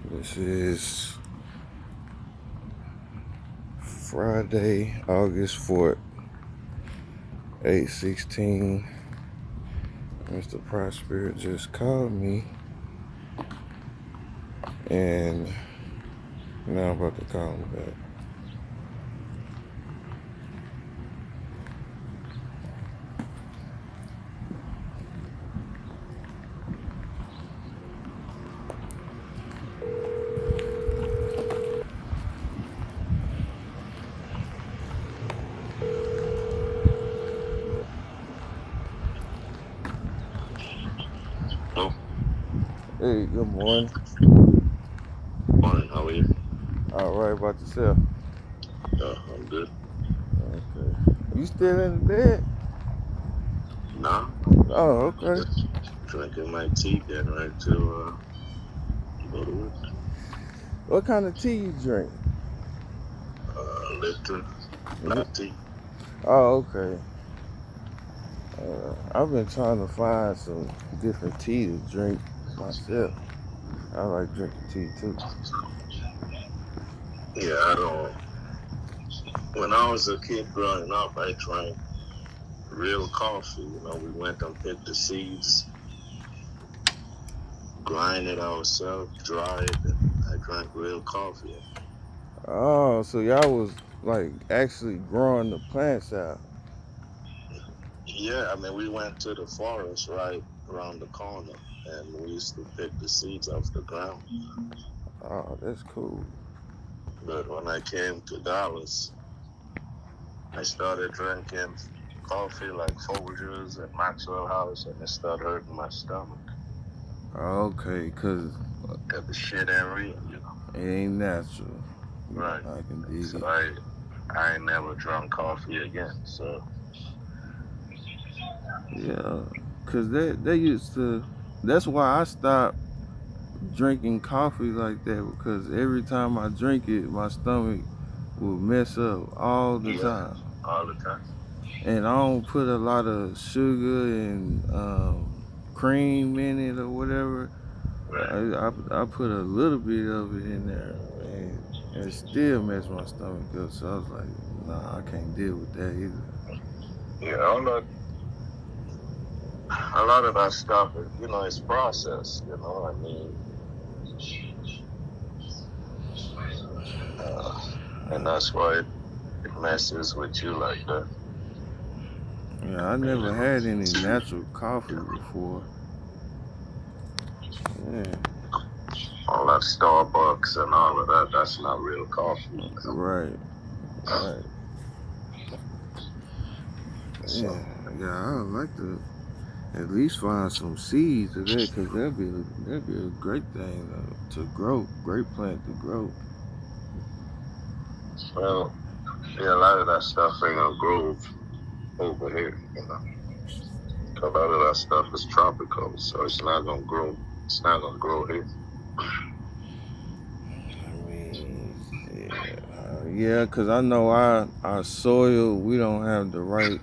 This is Friday, August 4th, 8:16. Mr. Prospere just called me, and now I'm about to call him back. Hello. Hey, good morning. Morning. How are you? All right, about yourself? I'm good. Okay. You still in the bed? Nah, Oh, I'm okay. just drinking my tea, getting ready to go to work. What kind of tea you drink? Lipton, Li- black tea. Oh, okay. I've been trying to find some different tea to drink myself. I like drinking tea too. Yeah, I don't. When I was a kid growing up, I drank real coffee. We went and picked the seeds, grind it ourselves, dry it, and I drank real coffee. Oh, so y'all was like actually growing the plants out. Yeah, I mean, we went to the forest right around the corner, and we used to pick the seeds off the ground. Oh, that's cool. But when I came to Dallas, I started drinking coffee like Folgers and Maxwell House, and it started hurting my stomach. Okay, cause Cause the shit ain't real. it ain't natural. Right. I can dig So it. I ain't never drunk coffee again. So Yeah, cause they used to. That's why I stopped drinking coffee like that, because every time I drink it, my stomach will mess up all the yeah, time. all the time. And I don't put a lot of sugar and cream in it or whatever. Right. I put a little bit of it in there, and it still messed my stomach up. So I was like, nah, I can't deal with that either. Yeah, a lot of that stuff is, it's processed. I mean, uh, and that's why it messes with you like that. Yeah, I never had any natural coffee before. Yeah, All that Starbucks and all of that's not real coffee. right, right. So, Yeah, yeah. I would like to at least find some seeds of that, cause that'd be a great thing to grow, great plant to grow. well, yeah, a lot of that stuff ain't gonna grow over here. A lot of that stuff is tropical, so it's not gonna grow. It's not gonna grow here. I mean, yeah, cause I know our soil, we don't have the right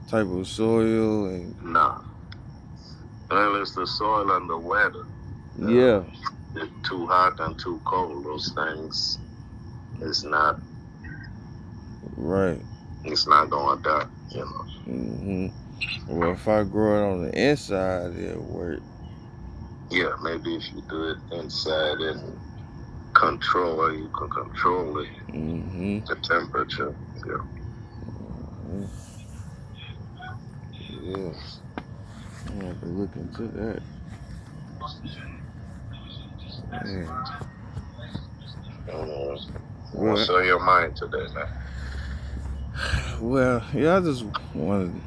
type of soil, and Nah, unless the soil and the weather, uh, yeah, it's too hot and too cold. Those things, it's not. right. It's not gonna die. Hmm. Well, if I grow it on the inside, it'll work. Yeah, maybe if you do it inside and control, you can control it, Hmm. the temperature. Yeah. Hmm. Yeah, I have to look into that. Yeah. Well, What's on your mind today, man? well, yeah. I just wanted.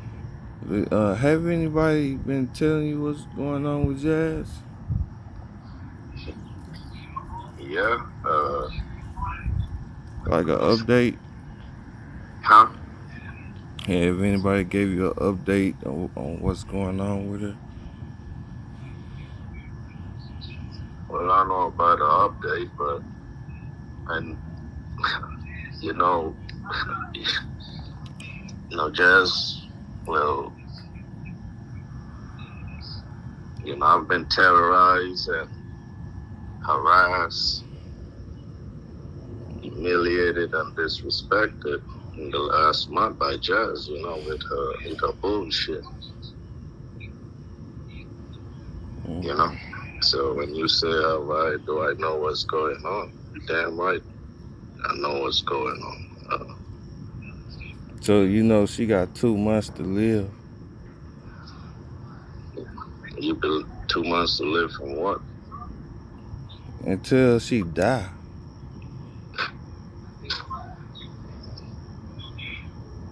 Have anybody been telling you what's going on with Jazz? Yeah. Like an update? Huh? Have anybody gave you an update on what's going on with her? Well, I know about the update, but and you know, Jazz. Well, I've been terrorized, and harassed, humiliated, and disrespected in the last month by Jazz, with her bullshit, you know. Mm-hmm. So when you say, "All right, do I know what's going on?" You're damn right, I know what's going on. So she got 2 months to live You built 2 months to live from what? until she die.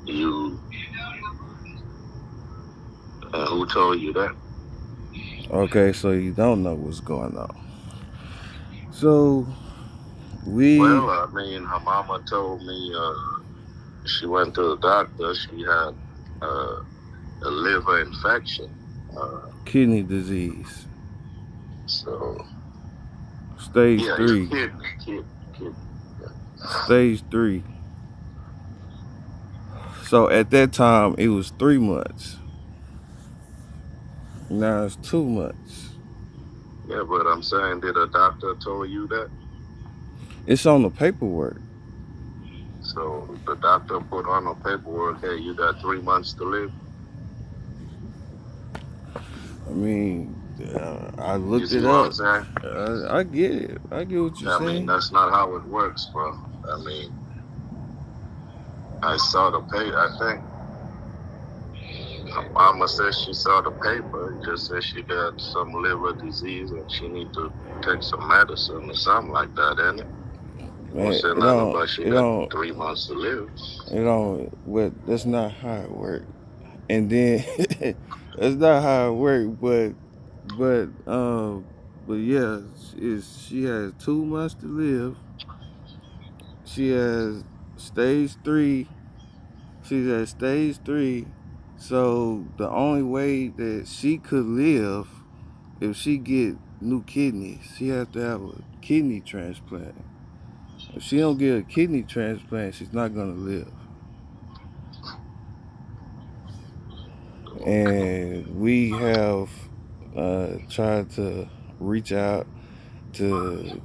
You Who told you that? Okay, so you don't know what's going on. So we Well, I mean, her mama told me she went to the doctor. She had uh, a liver infection. Uh, kidney disease, so stage yeah, yeah, three, kid. stage three. So at that time it was 3 months. Now it's 2 months. Yeah, but I'm saying, did a doctor told you that? It's on the paperwork. So the doctor put on the paperwork, hey, you got 3 months to live. I mean, I You looked see it what I'm up. saying? I get it. I get what you're I mean, saying. that's not how it works, bro. I mean, I saw the pay. I think mama says she saw the paper. It just says she got some liver disease and she need to take some medicine or something like that, ain't it? Won't Man, say it nothing don't. about she It got don't. 3 months to live. It don't. Well, that's not how it works. And then that's not how it works. But yeah, she has 2 months to live. She has stage three. She's at stage three. So the only way that she could live if she get new kidneys, she has to have a kidney transplant. If she don't get a kidney transplant, she's not gonna live. And we have tried to reach out to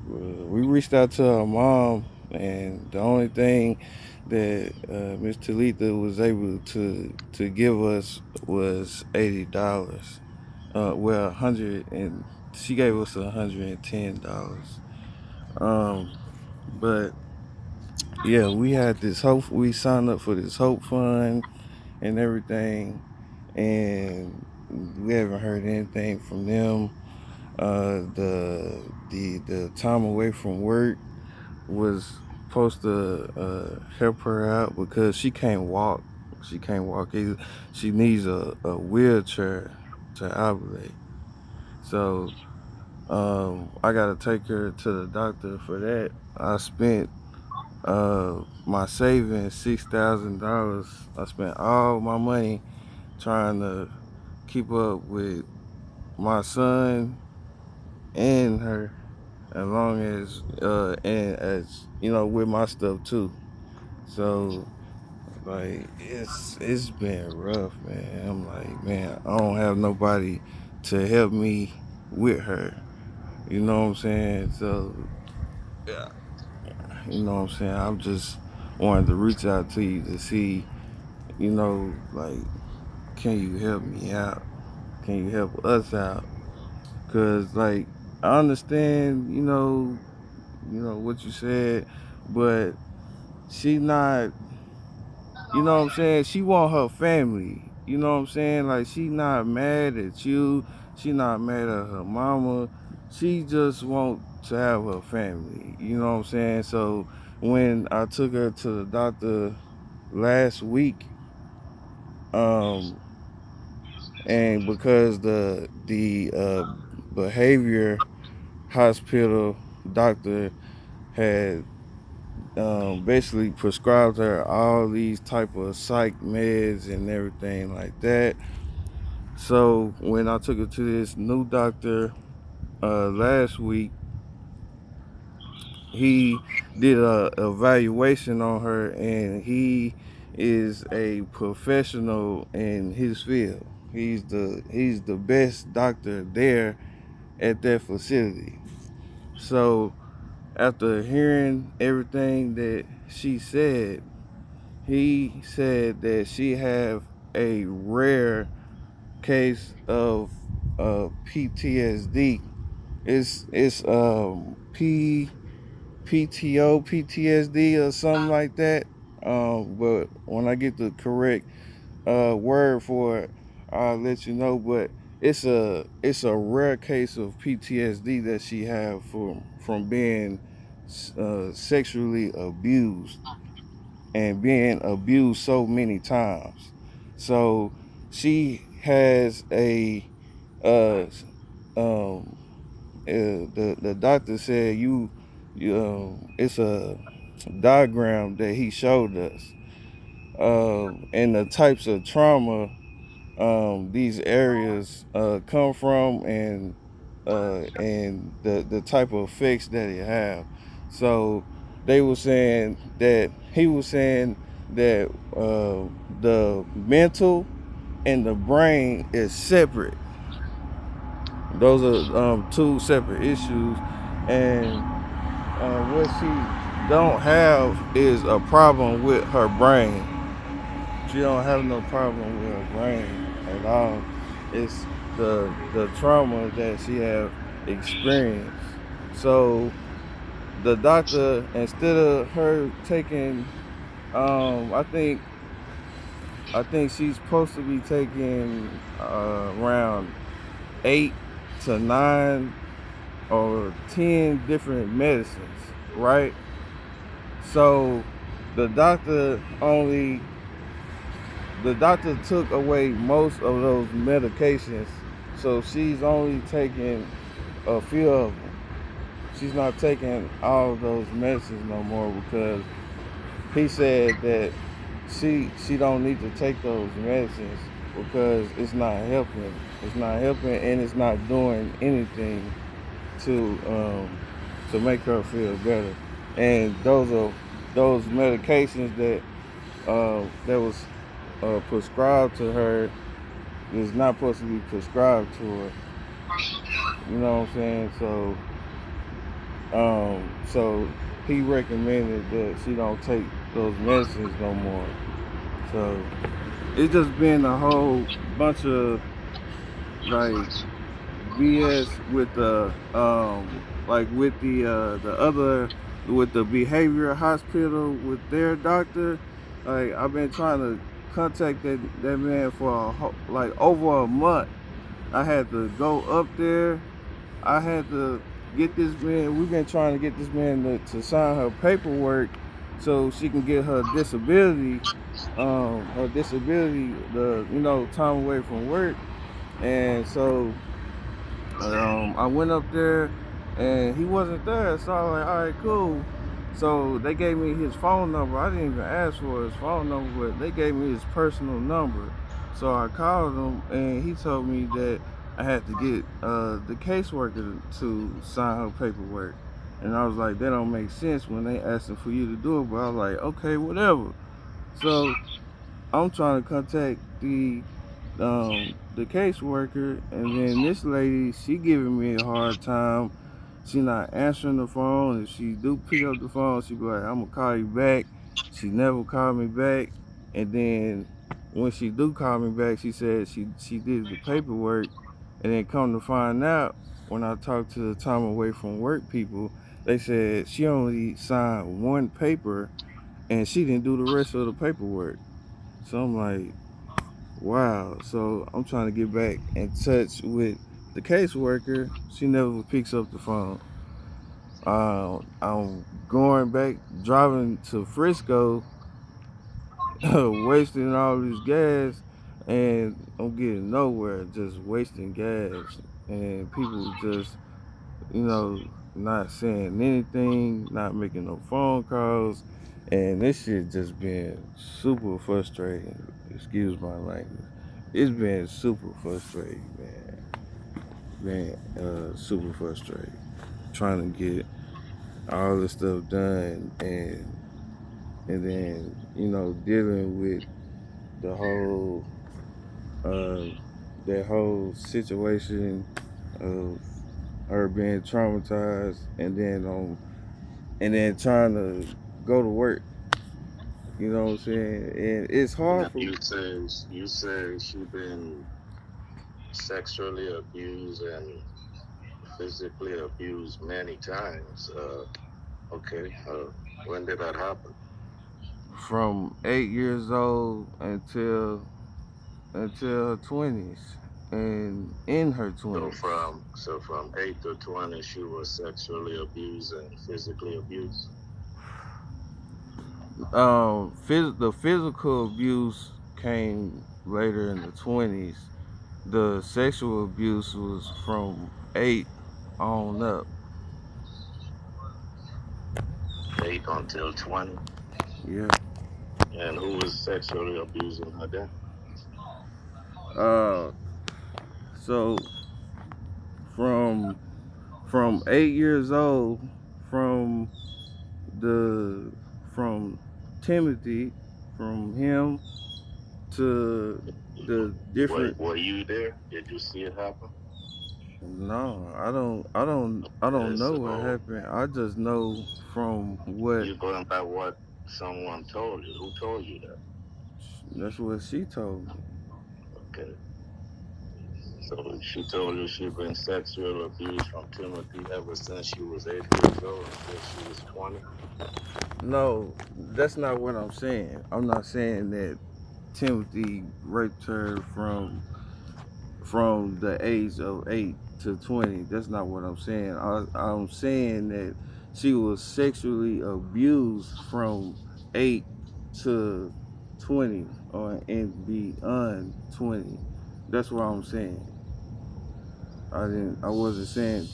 we reached out to her mom, and the only thing that Miss Talitha was able to give us was $80. Well, 100, and she gave us $110. Um, but yeah, we had this hope. We signed up for this hope fund and everything, and we haven't heard anything from them. The time away from work was supposed to help her out because she can't walk. She can't walk either. She needs a wheelchair to operate. So I gotta take her to the doctor for that. I spent my savings $6,000. I spent all my money trying to keep up with my son and her, as long as and as with my stuff too. So like it's been rough, man. I'm like, man, I don't have nobody to help me with her. You know what I'm saying? So yeah, you know what I'm saying. I'm just wanted to reach out to you to see, like, can you help me out? Can you help us out? Cause like I understand, what you said, but she not, what I'm saying? She want her family. You know what I'm saying? Like she not mad at you. She not mad at her mama. She just want to have her family. You know what I'm saying? So when I took her to the doctor last week, um, and because the behavior hospital doctor had basically prescribed her all these type of psych meds and everything like that. So when I took her to this new doctor last week, he did a evaluation on her, and he is a professional in his field. He's the best doctor there at that facility. So after hearing everything that she said, he said that she have a rare case of PTSD. It's PTSD or something like that. But when I get the correct word for it, I'll let you know. But it's a rare case of PTSD that she have from being sexually abused and being abused so many times. So she has a uh um the doctor said you it's a diagram that he showed us and the types of trauma these areas come from and the type of effects that it have. So they were saying that he was saying that the mental and the brain is separate. Those are two separate issues, and what she don't have is a problem with her brain. She don't have no problem with her brain at all. It's the trauma that she have experienced. So the doctor, instead of her taking, I think she's supposed to be taking around 8 to 9 or 10 different medicines, right? So the doctor only the doctor took away most of those medications, so she's only taking a few of them. She's not taking all of those medicines no more because he said that she don't need to take those medicines because it's not helping. It's not helping, and it's not doing anything to make her feel better. And those medications that was prescribed to her is not supposed to be prescribed to her. You know what I'm saying? So he recommended that she don't take those medicines no more. So it's just been a whole bunch of like BS with the with the other with the behavioral hospital with their doctor. Like I've been trying to contact that man for like over a month. I had to go up there. I had to get this man. We've been trying to get this man to sign her paperwork so she can get her disability, the time away from work. And so I went up there and he wasn't there. So I was like, all right, cool. So they gave me his phone number. I didn't even ask for his phone number, but they gave me his personal number. So I called him and he told me that I had to get the caseworker to sign her paperwork. And I was like, that don't make sense when they asking for you to do it. But I was like, okay, whatever. So I'm trying to contact the caseworker, and then this lady, she giving me a hard time. She not answering the phone. If she do pick up the phone, she be like, "I'm gonna call you back." She never called me back, and then when she do call me back, she said she did the paperwork, and then come to find out, when I talked to the time away from work people, they said she only signed one paper, and she didn't do the rest of the paperwork. So I'm like, wow. So I'm trying to get back in touch with the caseworker. She never picks up the phone. I'm going back driving to Frisco, wasting all this gas, and I'm getting nowhere, just wasting gas. And people just, not saying anything, not making no phone calls. And this shit just been super frustrating. Excuse my language. It's been super frustrating, man. Man, super frustrating. Trying to get all this stuff done and then, dealing with the whole uh that whole situation of her being traumatized, and then trying to go to work. You know what I'm saying? And it's hard Now for. you say she been sexually abused and physically abused many times. Okay. When did that happen? From 8 years old until her 20s, and in her So 20s. from 8 to 20, she was sexually abused and physically abused. The physical abuse came later in the 20s. The sexual abuse was from 8 on up. 8 until 20. Yeah. And who was sexually abusing her then? Uh, so from 8 years old, from the from Timothy, from him to the different. Were you there? Did you see it happen? No, I don't Okay, know what so happened. I just know from what. you're going by what someone told you. Who told you that? That's what she told me. Okay. So she told you she been sexual abuse from Timothy ever since she was 8 years old until she was 20. No, that's not what I'm saying. I'm not saying that Timothy raped her from the age of 8 to 20. That's not what I'm saying. I'm saying that she was sexually abused from 8 to 20, or and beyond 20. That's what I'm saying. I wasn't saying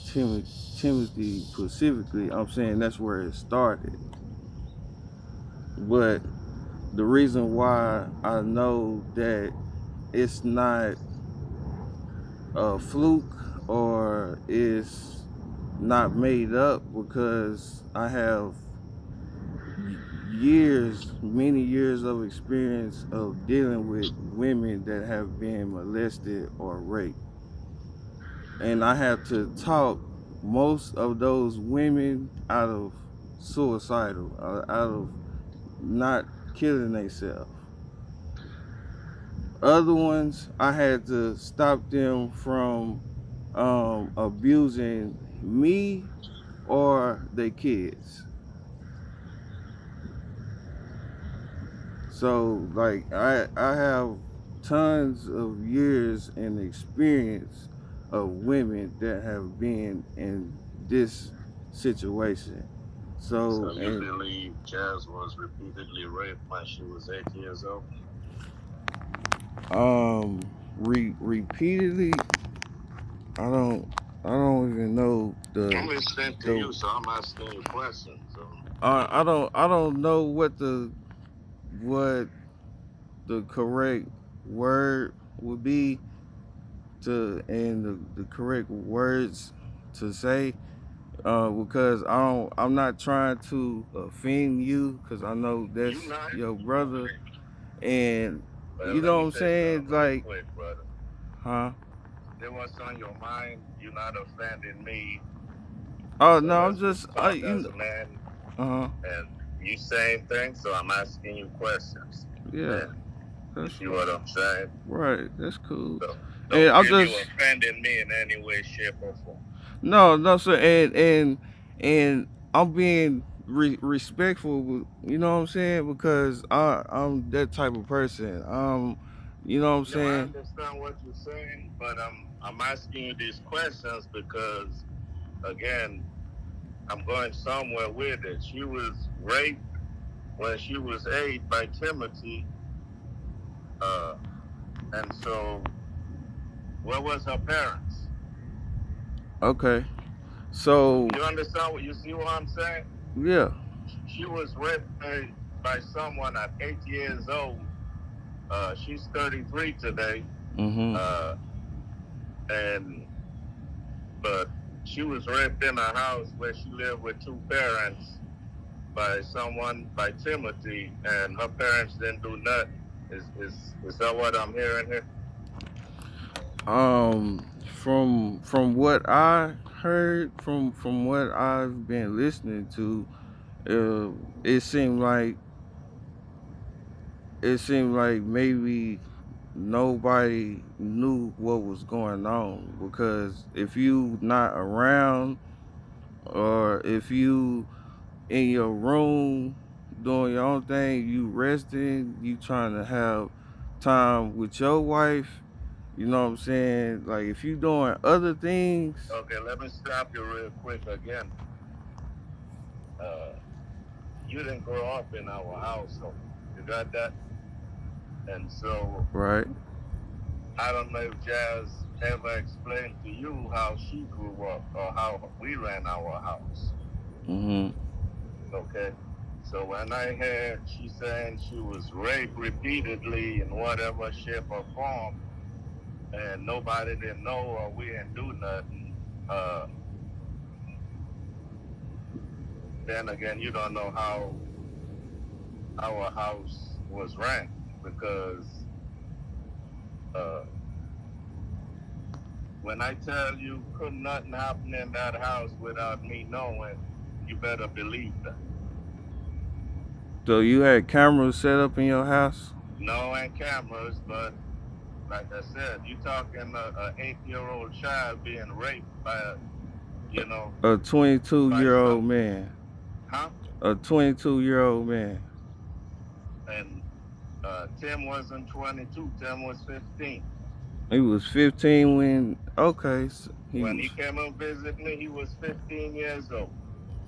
Timothy specifically. I'm saying that's where it started. But the reason why I know that it's not a fluke or it's not made up, because I have many years of experience of dealing with women that have been molested or raped. And I have to talk most of those women out of suicidal, out of not killing themselves. Other ones, I had to stop them from abusing me or their kids. So like I have tons of years and experience of women that have been in this situation. So So you and believe Jazz was repeatedly raped when she was 8 years old? repeatedly, I don't I don't even know I'm listening to the you, so I'm asking you questions. So I don't know what the correct word would be to, and the correct words to say, because I'm not trying to offend you, because I know you that's not. your brother, and Well, you let know what me I'm say something saying, real like, quick, brother. huh? There was on your mind. You're not offending me. Oh So no, I'm let's just just talk as a man. uh-huh. And you saying things, so I'm asking you questions. Yeah, Man, you that's see what I'm saying? right, that's cool. So And don't I'm feel you just offending me in any way, shape, or form. no, sir, and I'm being respectful, you know what I'm saying, because I'm that type of person. You know what I'm No, I saying? understand what you're saying, but I'm asking you these questions because again, I'm going somewhere with it. She was raped when she was 8 by Timothy, uh, and so where was her parents? Okay. So, You understand what you see what I'm saying? yeah. She was raped by someone at 8 years old. She's 33 today, Mhm. uh, and but she was raped in a house where she lived with two parents by someone by Timothy, and her parents didn't do nothing. Is that what I'm hearing here? From what I heard from what I've been listening to, it seemed like maybe nobody knew what was going on, because if you not around, or if you in your room doing your own thing, you resting, you trying to have time with your wife, you know what I'm saying? Like if you doing other things, Okay, let me stop you real quick again. Uh, you didn't grow up in our household. You got that? And so right? I don't know if Jazz ever explained to you how she grew up or how we ran our house. Mhm. Okay. So when I heard she saying she was raped repeatedly in whatever shape or form, and nobody didn't know or we didn't do nothing, then again, you don't know how our house was ran, because uh, when I tell you could nothing happen in that house without me knowing, you better believe that. So you had cameras set up in your house? No and cameras, but like I said, you talking a 8-year-old child being raped by, you know, A 22 by year old some, man. huh? A 22-year-old man. And Tim wasn't 22. Tim was 15. He was 15 when, okay, so he When was he came and visited me, he was 15 years old.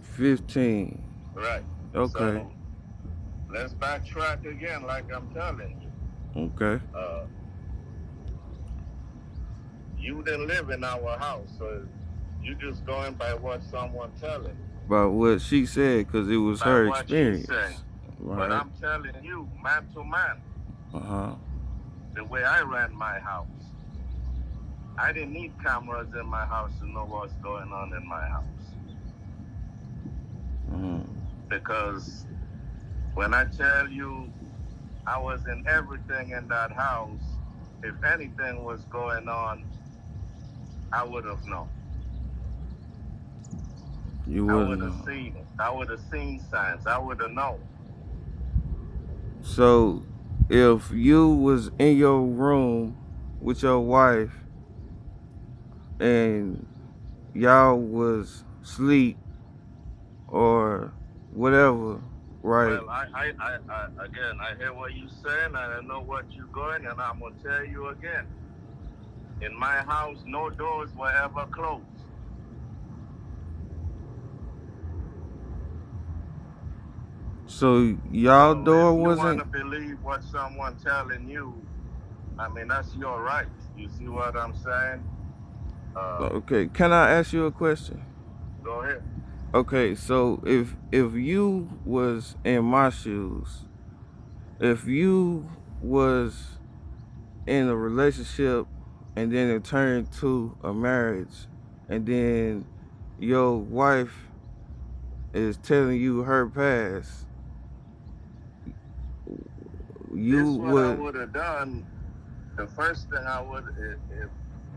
15. Right. Okay. So let's backtrack again, like I'm telling you. Okay. Uh, you didn't live in our house, so you just going by what someone telling you. About what she said, because it was By her what she's saying. experience. But Right. I'm telling you, man to man, Uh-huh. the way I ran my house, I didn't need cameras in my house to know what's going on in my house. Mm-hmm. Because when I tell you I was in everything in that house, if anything was going on, I would have known. You I wouldn't would have know. seen it. I would have seen signs. I would have known. So if you was in your room with your wife and y'all was sleep or whatever, right? Well, again, I hear what you're saying, and I know what you're going, and I'm gonna tell you again. In my house, no doors were ever closed. So y'all So if door you want wasn't to believe what someone telling you, I mean that's your right. You see what I'm saying? Uh, okay. Can I ask you a question? Go ahead. Okay, so if you was in my shoes, if you was in a relationship and then it turned to a marriage, and then your wife is telling you her past, you This what I would would have done. The first thing I would,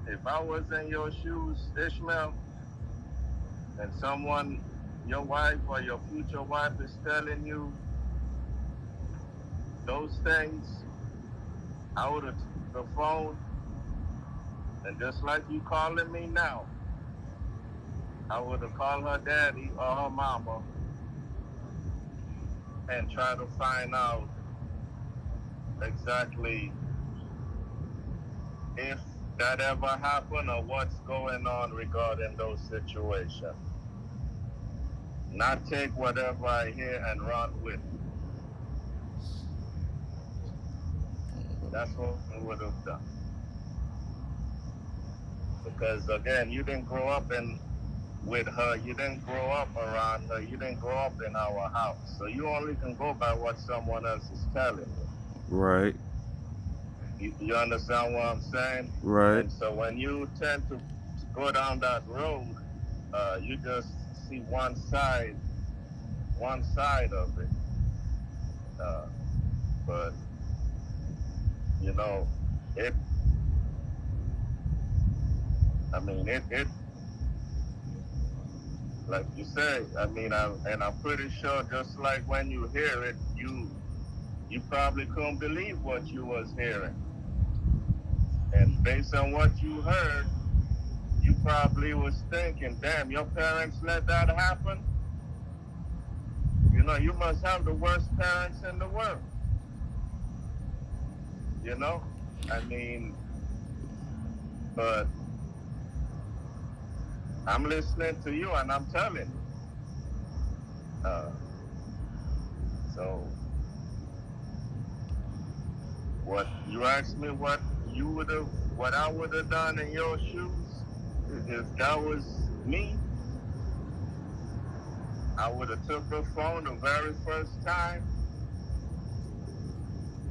if I was in your shoes, Ishmael, and someone, your wife or your future wife, is telling you those things, I would have took the phone and just like you calling me now, I would have called her daddy or her mama and try to find out exactly if that ever happened or what's going on regarding those situations. Not take whatever I hear and run with it. That's what I would have done. Because again, you didn't grow up in with her. You didn't grow up around her. You didn't grow up in our house. So you only can go by what someone else is telling you. right, You understand what I'm saying? right. And so when you tend to go down that road, you just see one side of it. Uh, but you know, it. I mean, it like you say. I mean, I'm pretty sure, just like when you hear it, you probably couldn't believe what you was hearing, and based on what you heard, you probably was thinking, "Damn, your parents let that happen." You know, you must have the worst parents in the world. You know, I mean, but I'm listening to you and I'm telling you. So, what you asked me, what I would have done in your shoes, if that was me, I would have took her phone the very first time,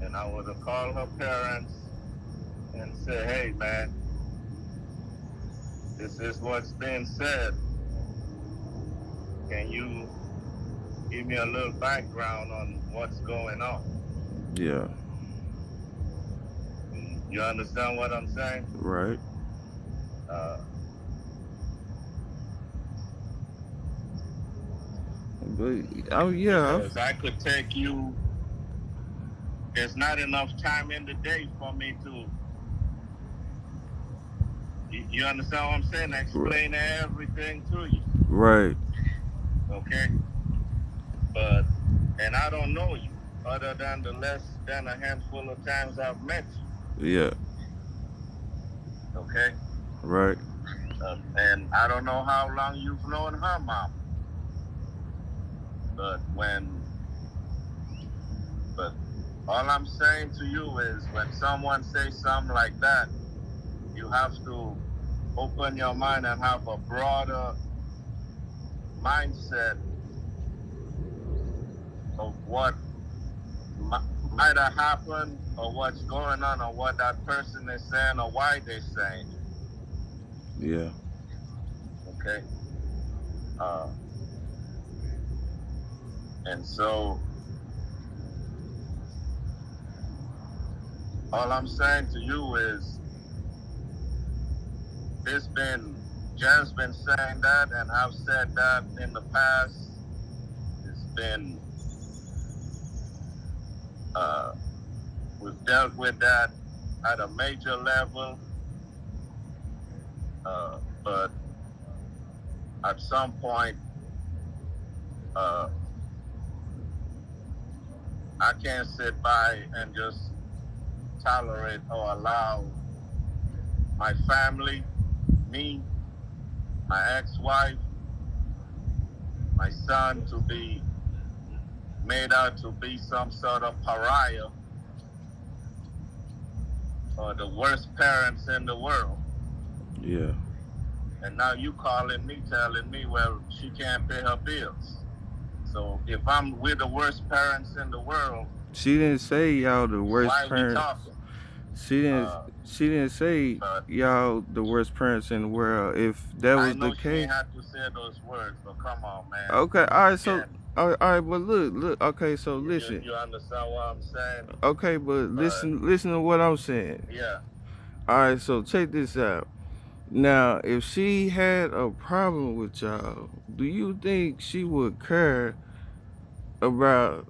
and I would have called her parents and said, "Hey, man, this is what's being said. Can you give me a little background on what's going on?" Yeah. You understand what I'm saying? Right. Uh, But oh yeah. because I could take you. There's not enough time in the day for me to. You understand what I'm saying? Explain everything to you. Right. Okay? But, and I don't know you other than the less than a handful of times I've met you. Yeah. Okay? Right. And I don't know how long you've known her mom. But all I'm saying to you is when someone says something like that, you have to open your mind and have a broader mindset of what might have happened or what's going on or what that person is saying or why they're saying it. Yeah. Okay? And so all I'm saying to you is Jazz been saying that and I've said that in the past. It's been we've dealt with that at a major level, but at some point, I can't sit by and just tolerate or allow my family, me, my ex-wife, my son to be made out to be some sort of pariah or the worst parents in the world. Yeah. And now you calling me, telling me, well, she can't pay her bills. So if I'm with the worst parents in the world, She didn't say y'all the worst why we parents. talking? She didn't. She didn't say y'all the worst parents in the world. If that I was the know she case, ain't have to say those words, but come on, man. okay. All right. So, all right. But look. Okay. So listen. You understand what I'm saying? Okay, but listen to what I'm saying. Yeah. All right. So check this out. Now, if she had a problem with y'all, do you think she would care about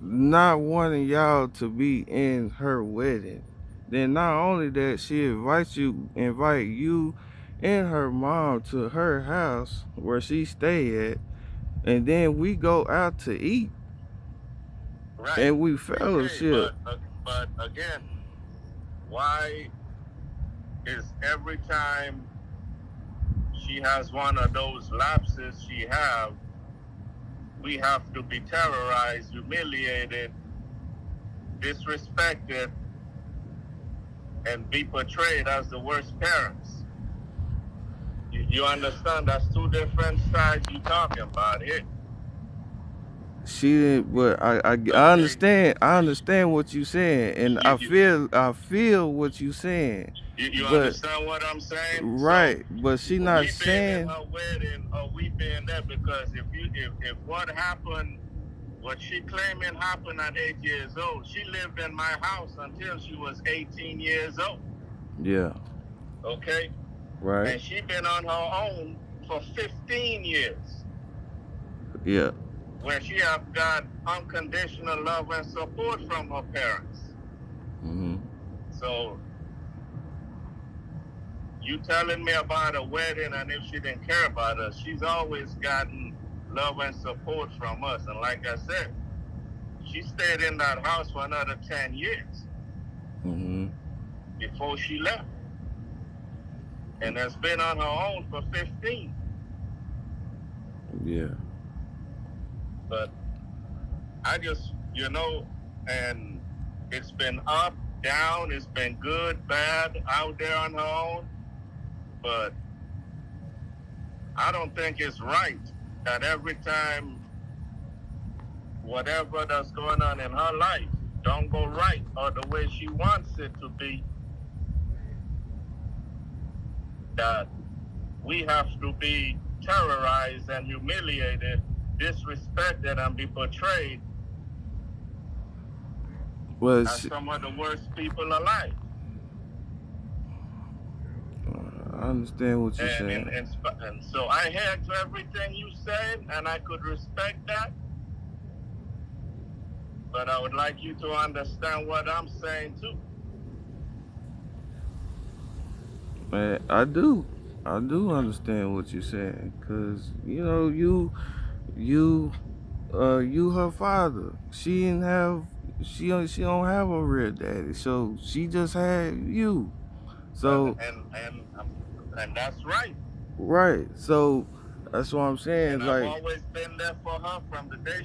not wanting y'all to be in her wedding? Then not only that, she invite you and her mom to her house where she stay at, and then we go out to eat. Right. And we Okay, fellowship. but again, why is every time she has one of those lapses we have to be terrorized, humiliated, disrespected, and be portrayed as the worst parents? You understand? That's two different sides you're talking about here. She didn't, but I understand. I understand what you saying, and I feel what you saying. You But understand what I'm saying? right, So but she not we being in saying. her wedding or we being there because if what happened, what she claiming happened at 8 years old, she lived in my house until she was 18 years old. Yeah. Okay. Right. And she been on her own for 15 years. Yeah. Where she have got unconditional love and support from her parents. Mm-hmm. So you telling me about a wedding, and if she didn't care about us, she's always gotten love and support from us. And like I said, she stayed in that house for another 10 years before she left. And has been on her own for 15. Yeah. But I just, and it's been up, down, it's been good, bad, out there on her own. But I don't think it's right that every time whatever that's going on in her life don't go right or the way she wants it to be, that we have to be terrorized and humiliated, disrespected, and be portrayed as some of the worst people alive. I understand what you're saying. And so I heard everything you said, and I could respect that. But I would like you to understand what I'm saying too. Man, I do understand what you're saying, cause you her father. She didn't have she don't have a real daddy, so she just had you. So and that's right. right. So that's what I'm saying. And I've Like, always been there for her from the day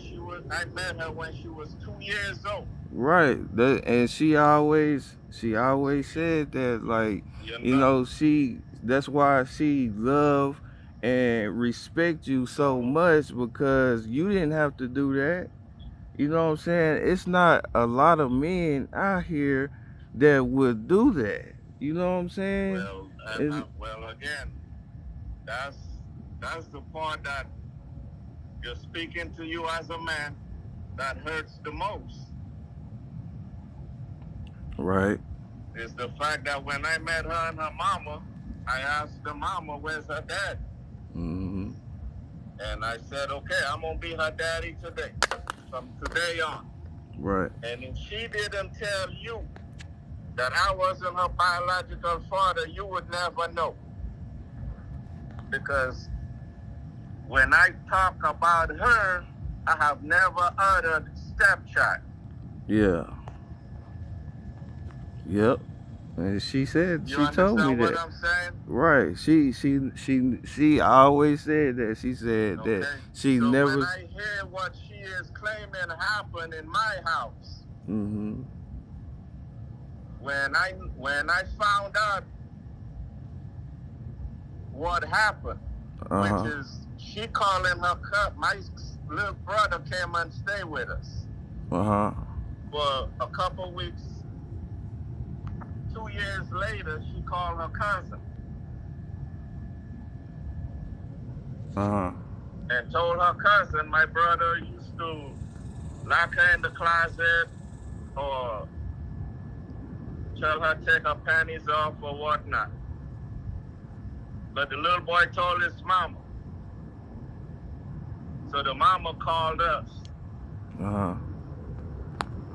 I met her when she was 2 years old. right. And she always said that, like, that's why she love and respect you so much, because you didn't have to do that. You know what I'm saying? It's not a lot of men out here that would do that. You know what I'm saying? Well, again, that's the part that, just speaking to you as a man, that hurts the most. Right. Is the fact that when I met her and her mama, I asked the mama, where's her dad? Mm-hmm. And I said, okay, I'm going to be her daddy today, from today on. Right. And if she didn't tell you that I wasn't her biological father, you would never know. Because when I talk about her, I have never uttered stepchild. Yeah. Yep. And she said, You she told me understand what that. I'm saying? Right. She always said that. She said that she so never. When I hear what she is claiming happened in my house, Mm-hmm. when I found out what happened, which is she calling her my little brother came and stayed with us for a couple weeks. 2 years later, she called her cousin and told her cousin, my brother used to lock her in the closet or tell her take her panties off or whatnot. But the little boy told his mama. So the mama called us.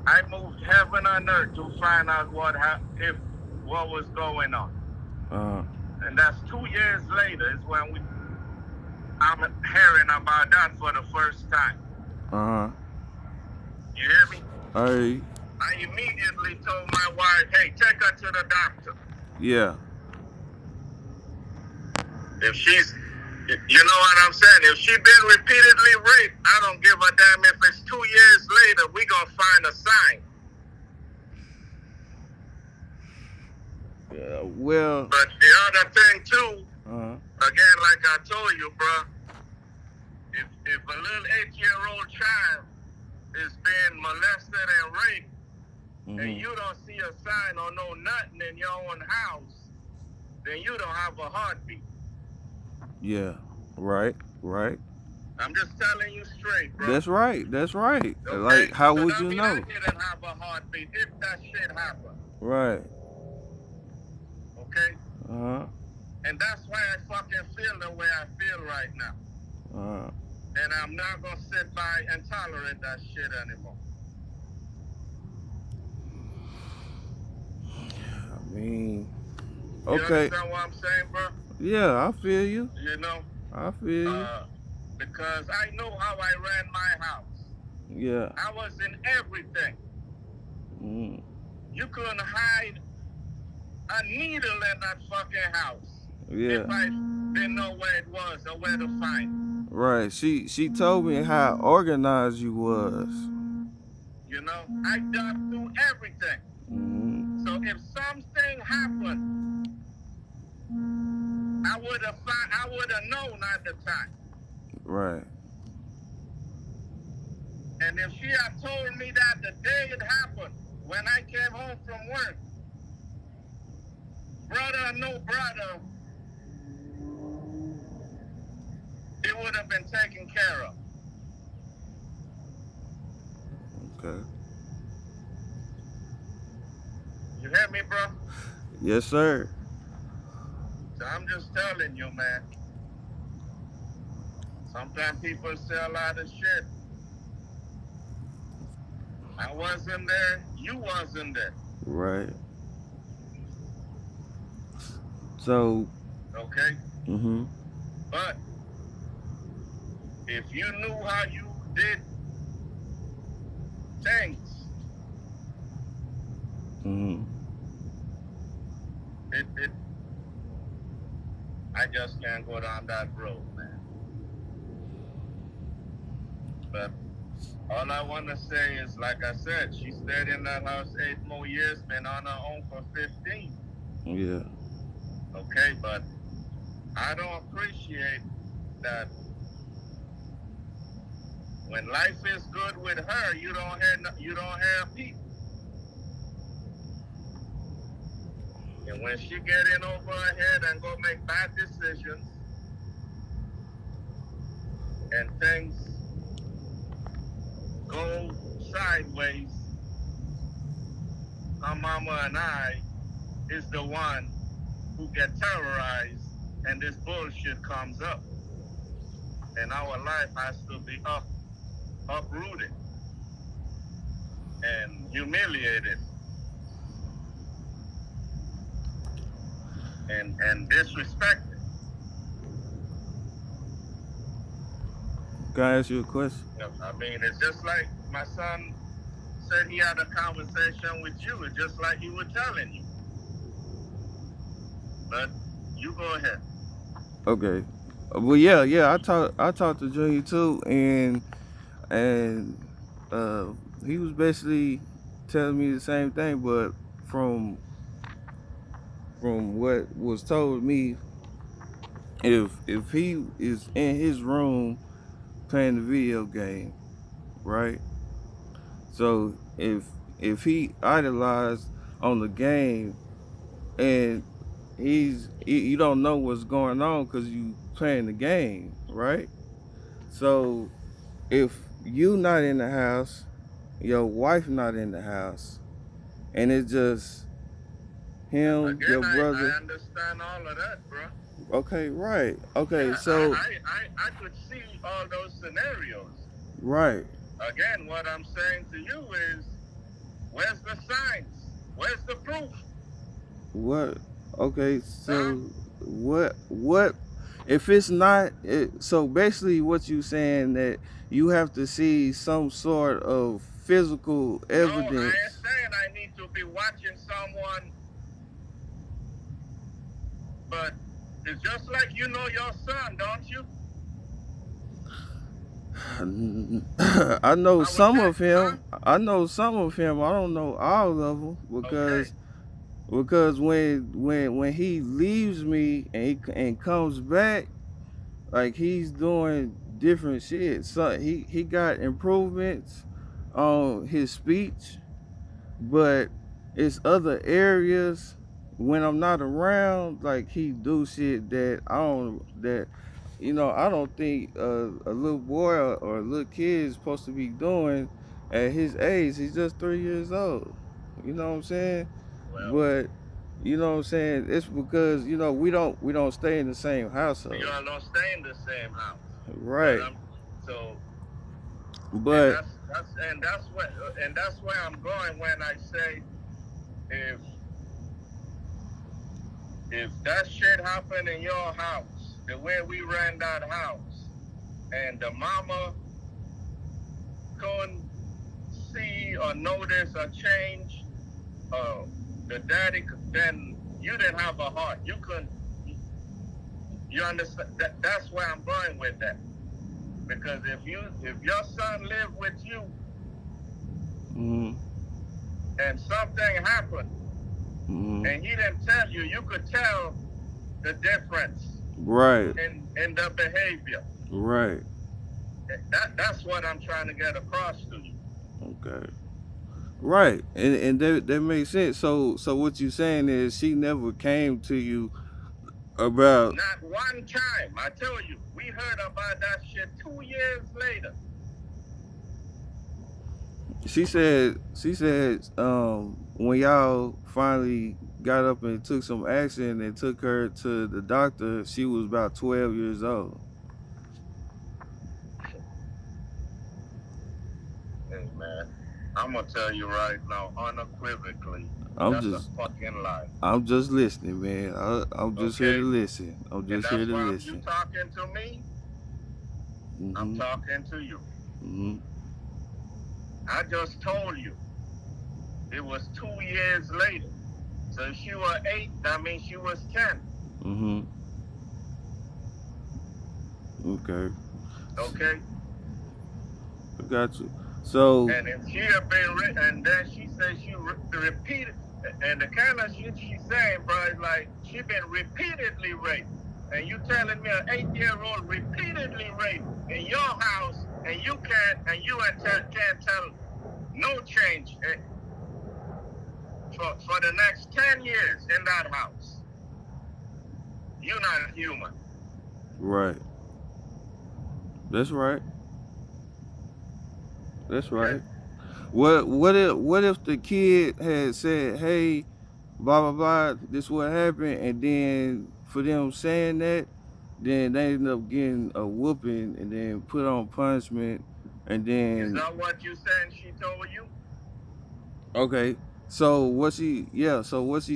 I moved heaven and earth to find out what was going on. And that's 2 years later is when I'm hearing about that for the first time. You hear me? I immediately told my wife, hey, take her to the doctor. Yeah. If she's, you know what I'm saying? If she's been repeatedly raped, I don't give a damn if it's 2 years later, we gonna find a sign. Well. But the other thing too, again, like I told you, bro, if a little 8-year-old child is being molested and raped, and you don't see a sign or know nothing in your own house, then you don't have a heartbeat. Yeah. Right. I'm just telling you straight, bro. That's right. Okay? Like, how would you know? I didn't have a heartbeat if that shit happened. Right. Okay? And that's why I fucking feel the way I feel right now. And I'm not going to sit by and tolerate that shit anymore. I mean, You okay. understand what I'm saying, bro? Yeah, I feel you. You know? I feel you. Because I know how I ran my house. Yeah. I was in everything. You couldn't hide a needle in that fucking house. Yeah. If I didn't know where it was or where to find it. Right. She told me how organized you was. You know, I dug through everything. So if something happened, I would have known at the time. Right. And if she had told me that the day it happened, when I came home from work, brother or no brother, it would have been taken care of. Okay. You hear me, bro? Yes, sir. So I'm just telling you, man. Sometimes people say a lot of shit. I wasn't there. You wasn't there. Right. So. Okay. But if you knew how you did things, I just can't go down that road, man. But all I want to say is, like I said, she stayed in that house 8 more years, been on her own for 15. Yeah. Okay, but I don't appreciate that when life is good with her, you don't hear people. And when she get in over her head and go make bad decisions and things go sideways, her mama and I is the one who get terrorized and this bullshit comes up. And our life has to be uprooted and humiliated and disrespected. Can I ask you a question? I mean, it's just like my son said he had a conversation with you. It's just like he was telling you. But you go ahead. Okay. Well, yeah. I talked to Junior too, and he was basically telling me the same thing, but from what was told me, if he is in his room playing the video game, right? So if he idolized on the game and you don't know what's going on because you playing the game, right? So if you not in the house, your wife not in the house, and it's just him, Again, your brother. I understand all of that, bro. Okay, right. Okay, yeah, so I could see all those scenarios. right. Again, what I'm saying to you is, where's the signs? Where's the proof? What? Okay, so what if it's not so basically what you saying that you have to see some sort of physical evidence. No, I ain't saying I need to be watching someone, but it's just like you know your son, don't you? I know some of him. I know some of him. I don't know all of them because when he leaves me and comes back, like he's doing different shit. So he got improvements on his speech, but it's other areas when I'm not around, like he do shit that I don't think a little boy or a little kid is supposed to be doing at his age. He's just 3 years old. You know what I'm saying? Well, But You know what I'm saying? It's because we don't stay in the same You household. all don't stay in the same house. But Right. I'm so and But that's where I'm going when I say if that shit happened in your house, the way we ran that house, and the mama couldn't see or notice a change, the daddy, then you didn't have a heart. You couldn't. You understand? That's where I'm going with that. Because if your son lived with you mhm, and something happened mhm, and he didn't tell you, you could tell the difference right, in the behavior. right, That's what I'm trying to get across to you. okay, right, and that makes sense. So what you saying is she never came to you about. Not one time. I tell you, we heard about that shit 2 years later. She said when y'all finally got up and took some action and took her to the doctor, she was about 12 years old. Hey man, I'm gonna tell you right now, unequivocally, I'm that's a just fucking lie. I'm just listening, man. I'm just here to Okay? listen. I'm And just here that's to why if you listen. talking to me, I'm Mhm. talking to you. Mhm. I just told you it was 2 years later. So if she was 8, that means she was 10. Mhm. Okay. Okay? I got you. So, And if she had been, and then she said she repeated, and the kind of shit she's saying, bro, is like she been repeatedly raped. And you telling me an 8-year-old repeatedly raped in your house, and you can't tell no change for the next 10 years in that house. You're not human. right. That's right. That's Okay? right. What if the kid had said, "Hey, blah blah blah, this what happened," and then for them saying that, then they end up getting a whooping and then put on punishment, and Is then that what you saying she told you? okay. So what she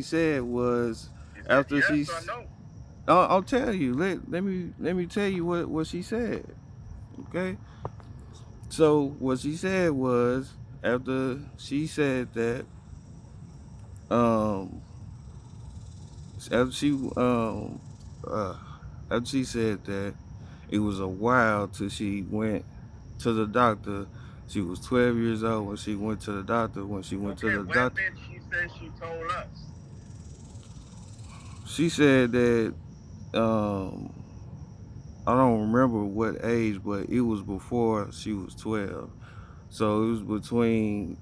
said was Is it after yes or no? I'll tell you. Let me tell you what she said. Okay. So what she said was after she said that um after she um uh after she said that it was a while till she went to the doctor. She was 12 years old when she went to the doctor. When she went to Okay, the when doctor, did she say she told us? she said that um I don't remember what age, but it was before she was 12. So it was between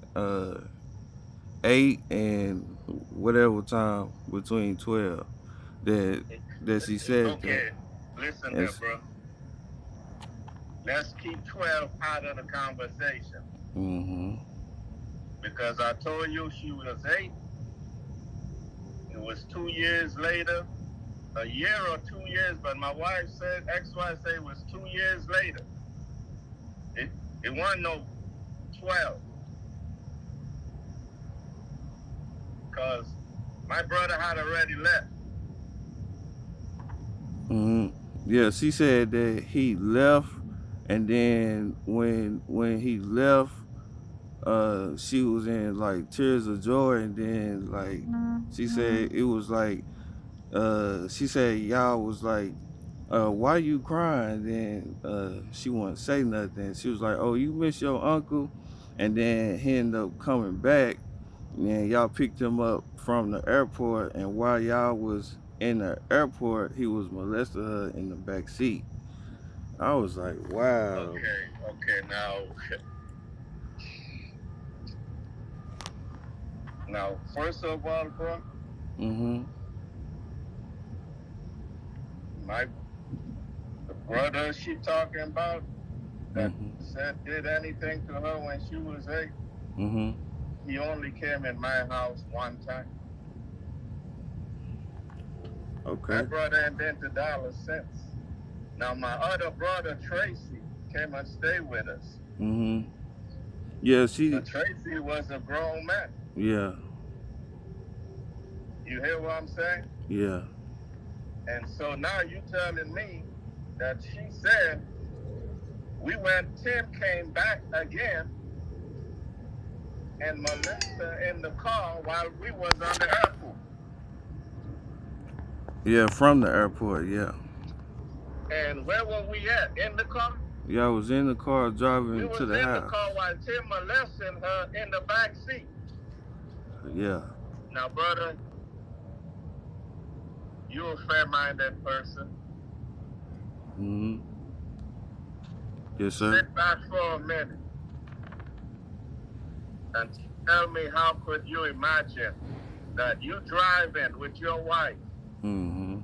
8 and whatever time between 12 that she said that. Okay, listen And there, bro. Let's keep 12 out of the conversation mm-hmm, because I told you she was 8. It was 2 years later, a year or 2 years, but my wife said, ex-wife said it was 2 years later. It, it wasn't no 12 because my brother had already left. mm-hmm. Yeah, she said that he left, and then when he left, she was in like tears of joy, and then like she said it was like she said y'all was like why you crying? Then she wouldn't say nothing. She was like, oh, you miss your uncle? And then he ended up coming back, and then y'all picked him up from the airport, and while y'all was in the airport he was molesting her in the back seat. I was like, wow. Okay, now, first of all, bro, Mm-hmm. my the brother she talking about that Mm-hmm. said did anything to her when she was 8, Mm-hmm. he only came in my house one time. Okay. That brother ain't been to Dallas since. Now my other brother Tracy came and stayed with us. Mhm. Yeah, But Tracy was a grown man. Yeah. You hear what I'm saying? Yeah. And so now you telling me that she said Tim came back again and molested her in the car while we was on the airport. Yeah, from the airport. Yeah. And where were we at? In the car? Yeah, I was in the car driving We was to the in the house. car while Tim molesting her in the back seat. Yeah. Now, brother, you're a fair-minded person. Mhm. Yes, sir. Sit back for a minute and tell me how could you imagine that you driving with your wife Mhm.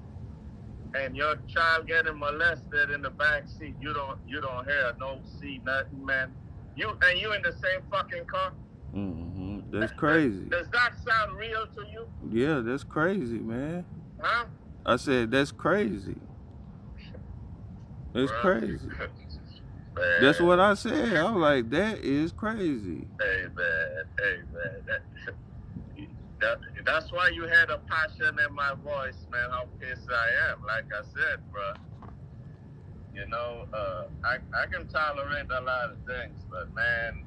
and your child getting molested in the back seat? You don't hear, no see nothing, man. You in the same fucking car? Mhm. That's crazy. Does that sound real to you? Yeah, that's crazy, man. Huh? I said that's crazy. It's Bro. crazy. Man. That's what I said. I was like, that is crazy. Hey man. That's why you had a passion in my voice, man. How pissed I am. Like I said, bro. You know, I can tolerate a lot of things, but man,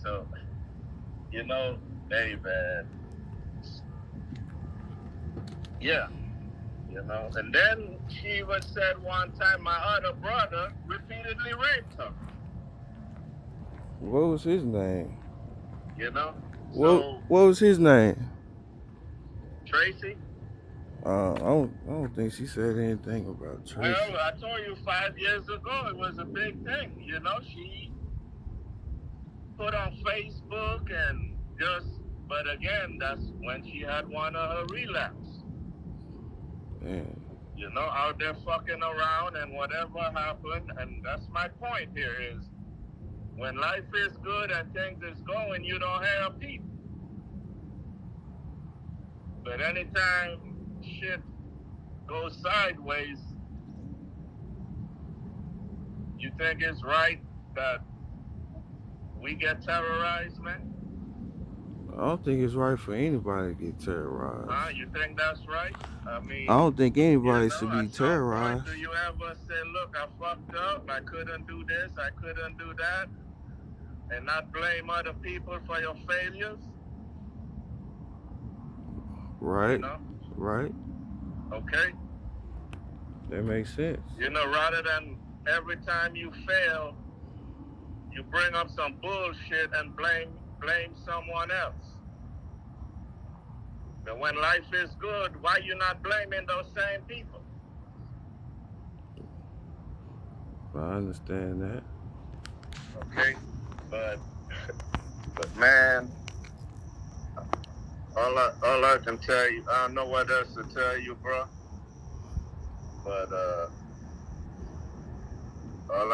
so you know, hey man, yeah, you know. And then she even said one time my other brother repeatedly raped her. What was his name? You know, What so What was his name? Tracy. I don't think she said anything about Tracy. Well, I told you 5 years ago it was a big thing. You know, she put on Facebook and but again, that's when she had one of her relapse. Man. You know, out there fucking around and whatever happened. And that's my point here is when life is good and things is going, you don't have people. But anytime shit goes sideways, you think it's right that we get terrorized, man? I don't think it's right for anybody to get terrorized. You think that's right? I mean, I don't think anybody should be at some terrorized. point, do you ever say, look, I fucked up, I couldn't do this, I couldn't do that, and not blame other people for your failures? Right. You know? Right. Okay? That makes sense. You know, rather than every time you fail, you bring up some bullshit and blame someone else. But when life is good, why you not blaming those same people? I understand that. Okay? But man, all I can tell you, I don't know what else to tell you, bro. But all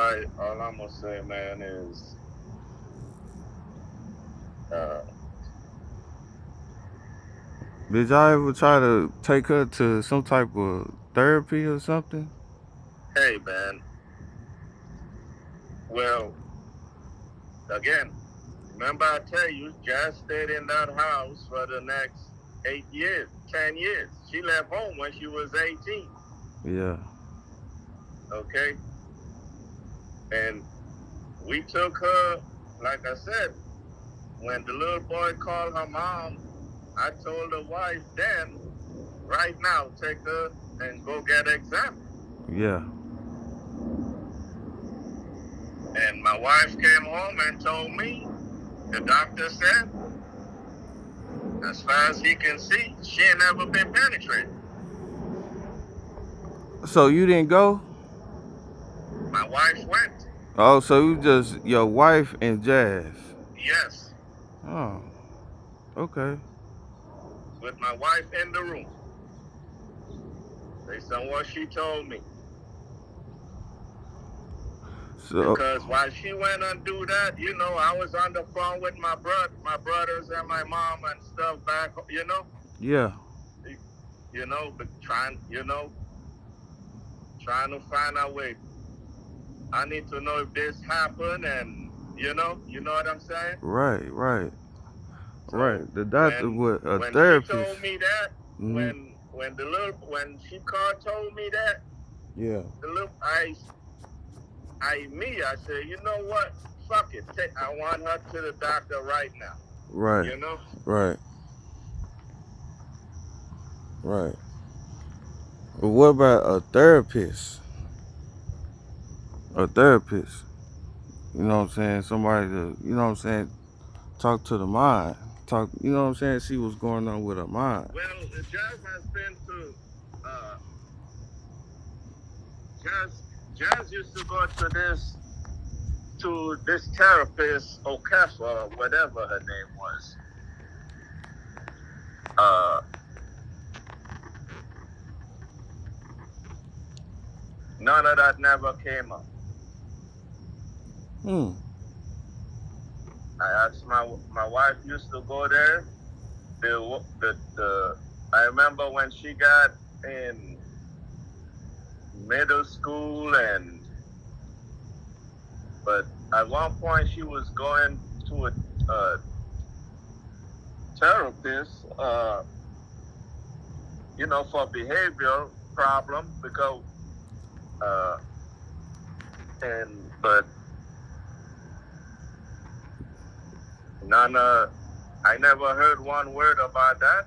I'm gonna say, man, is did y'all ever try to take her to some type of therapy or something? hey, man. Well, again, remember I tell you, Jazz stayed in that house for the next 8 years, 10 years. She left home when she was 18. Yeah. Okay? And we took her, like I said, when the little boy called her mom, I told the wife then, right now, take her and go get examined. Yeah. And my wife came home and told me, the doctor said, as far as he can see, she ain't never been penetrated. So you didn't go? My wife went. Oh, so you just your wife and Jazz? Yes. Oh, okay. With my wife in the room. Based on what she told me. So because while she went and do that, you know, I was on the phone with my brothers and my mom and stuff back, you know. Yeah. But trying to find a way. I need to know if this happened, and you know what I'm saying. Right. Right. So Right. The doctor was a when she therapist. told me that, Hmm. when she called told me that, Yeah. the little I said, you know what, fuck it, I want her to the doctor right now. Right. You know. Right. Right. But what about a therapist? A therapist. You know what I'm saying? Somebody to, you know what I'm saying, talk to the mind. Talk, you know what I'm saying? See what's going on with her mind. Well, Jazz has been to uh, Jazz used to go to this therapist, Okafa, whatever her name was. Uh, None of that never came up. Hmm. I asked my wife used to go there. The I remember when she got in middle school, but at one point she was going to a therapist, for behavioral problem because uh, and but none I never heard one word about that.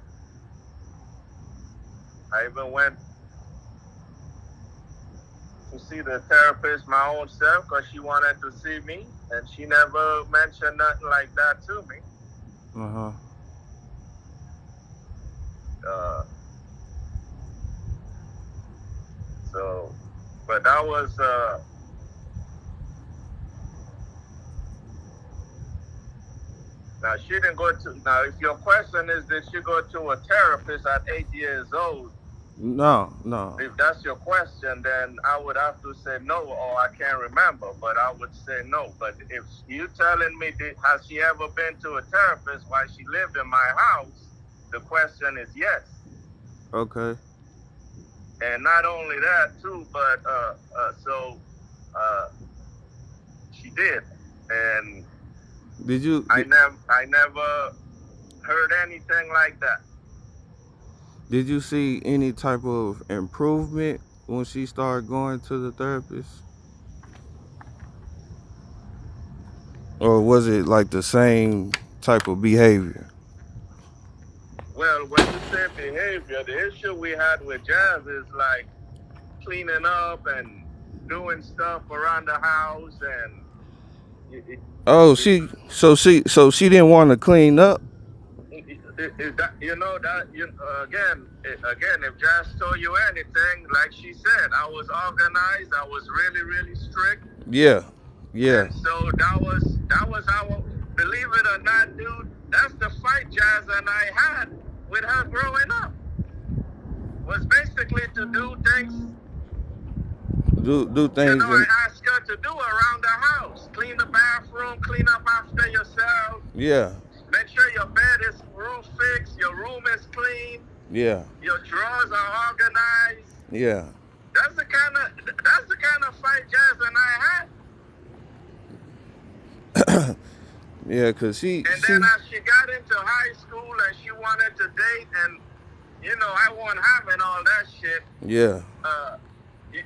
I even went to see the therapist my own self because she wanted to see me, and she never mentioned nothing like that to me. Uh-huh. Uh, so, but that was now she didn't go to. Now, if your question is did she go to a therapist at 8 years old? No, no. If that's your question, then I would have to say no, or I can't remember. But I would say no. But if you telling me has she ever been to a therapist while she lived in my house, the question is yes. Okay. And not only that too, but uh, she did, and Did you I never heard anything like that. did you see any type of improvement when she started going to the therapist? Or was it like the same type of behavior? Well, when you say behavior, the issue we had with Jazz is like cleaning up and doing stuff around the house, and it, Oh, it, she didn't want to clean up. that again, if Jazz told you anything, like she said, I was organized, I was really really strict, Yeah. Yeah. and so that was our, believe it or not, dude, that's the fight Jazz and I had with her growing up, was basically to do things. Do things I in. asked her to do around the house. Clean the bathroom, clean up after yourself, Yeah. make sure your bed is room fixed, your room is clean, Yeah. your drawers are organized. Yeah. That's the kind of fight Jazz and I had. Yeah, cuz And then as she got into high school and she wanted to date, and I wasn't having all that shit. yeah.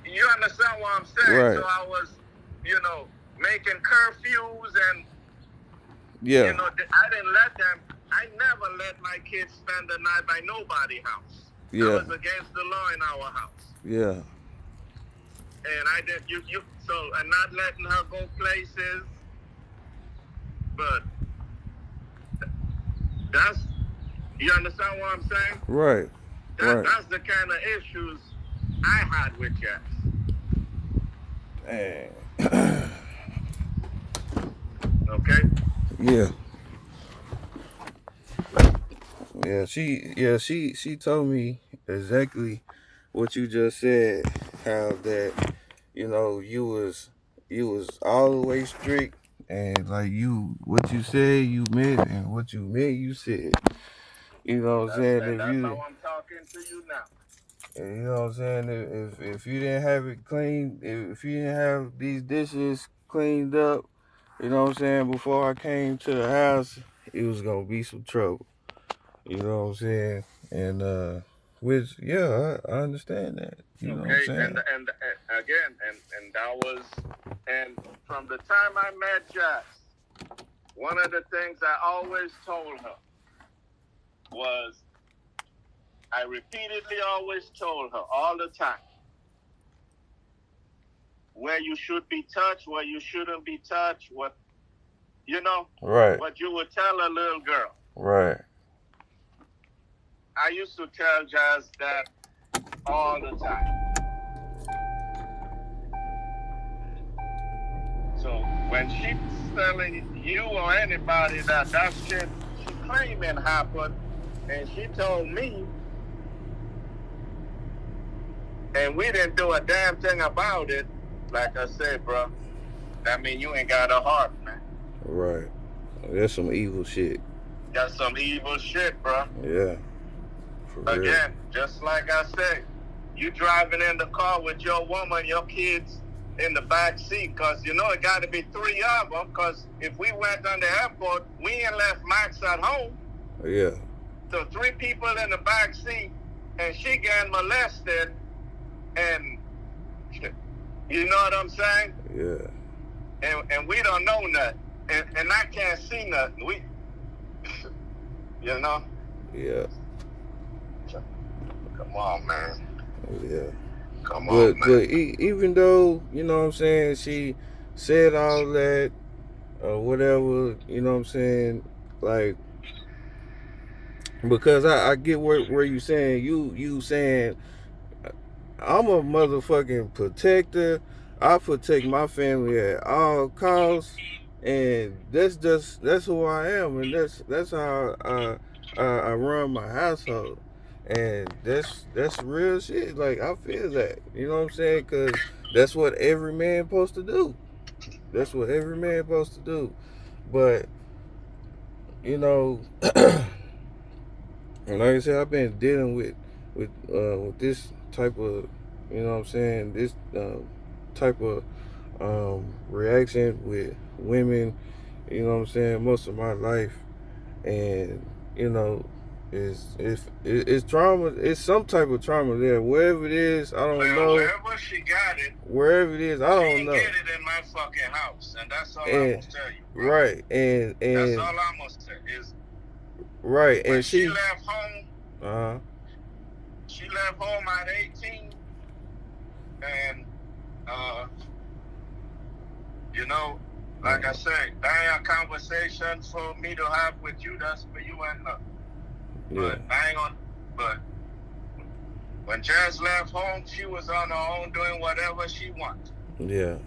You understand what I'm saying? So Right. I was, making curfews, and Yeah. I didn't let them. I never let my kids spend the night by nobody's house. That Yeah. was against the law in our house. Yeah. And I did and not letting her go places, but that's you understand what I'm saying? Right. Right. That's the kind of issues I had with Jess. Dang. Okay. Yeah. She told me exactly what you just said. How that you was all the way strict, and like you what you said you meant, and what you meant you said. You know what I'm saying? And If that's you how I'm talking to you now. You know what I'm saying? If you didn't have it clean, if you didn't have these dishes cleaned up, you know what I'm saying, before I came to the house, it was gonna be some trouble. You know what I'm saying? And which yeah, I understand that. You know what I'm Okay, saying? and again, and that was, and from the time I met Jazz, one of the things I always told her was, I repeatedly always told her all the time, where you should be touched, where you shouldn't be touched, what, you know, Right. what you would tell a little girl. Right. I used to tell Jazz that all the time. So when she's telling you or anybody that that shit she claiming happened, and she told me, and we didn't do a damn thing about it, like I said, bro, that mean you ain't got a heart, man. Right. That's some evil shit. That's some evil shit, bro. Yeah. For real. Again, just like I said, you driving in the car with your woman, your kids in the back seat, because you know it got to be three of them, because if we went on the airport, we ain't left Max at home. Yeah. So three people in the back seat, and she getting molested, and you know what I'm saying? Yeah. And we don't know nothing, and I can't see nothing. We, you know? Yeah. Come on, man. Yeah. Come But on, man. but even though, you know what I'm saying, she said all that or whatever, you know what I'm saying, like, because I get where you saying, you saying I'm a motherfucking protector. I protect my family at all costs, and that's who I am, and that's how I run my household, and that's real shit. Like, I feel that, you know what I'm saying, because that's what every man supposed to do. That's what every man supposed to do. But you know, and like I said, I've been dealing with this type of, you know what I'm saying, this type of reaction with women, you know what I'm saying, most of my life. And you know, it's trauma. It's some type of trauma there. Wherever it is, I don't know. Wherever she got it, wherever it is, I don't know. She get it in my fucking house, and that's all I'm gonna tell you. Bro. Right, and that's all I'm gonna say is right, when and she left home. Uh huh. She left home at 18, and you know, like I said, that ain't a conversation for me to have with you. That's for you and her. Yeah. But I ain't gonna. But when Jazz left home, she was on her own doing whatever she wanted. Yeah.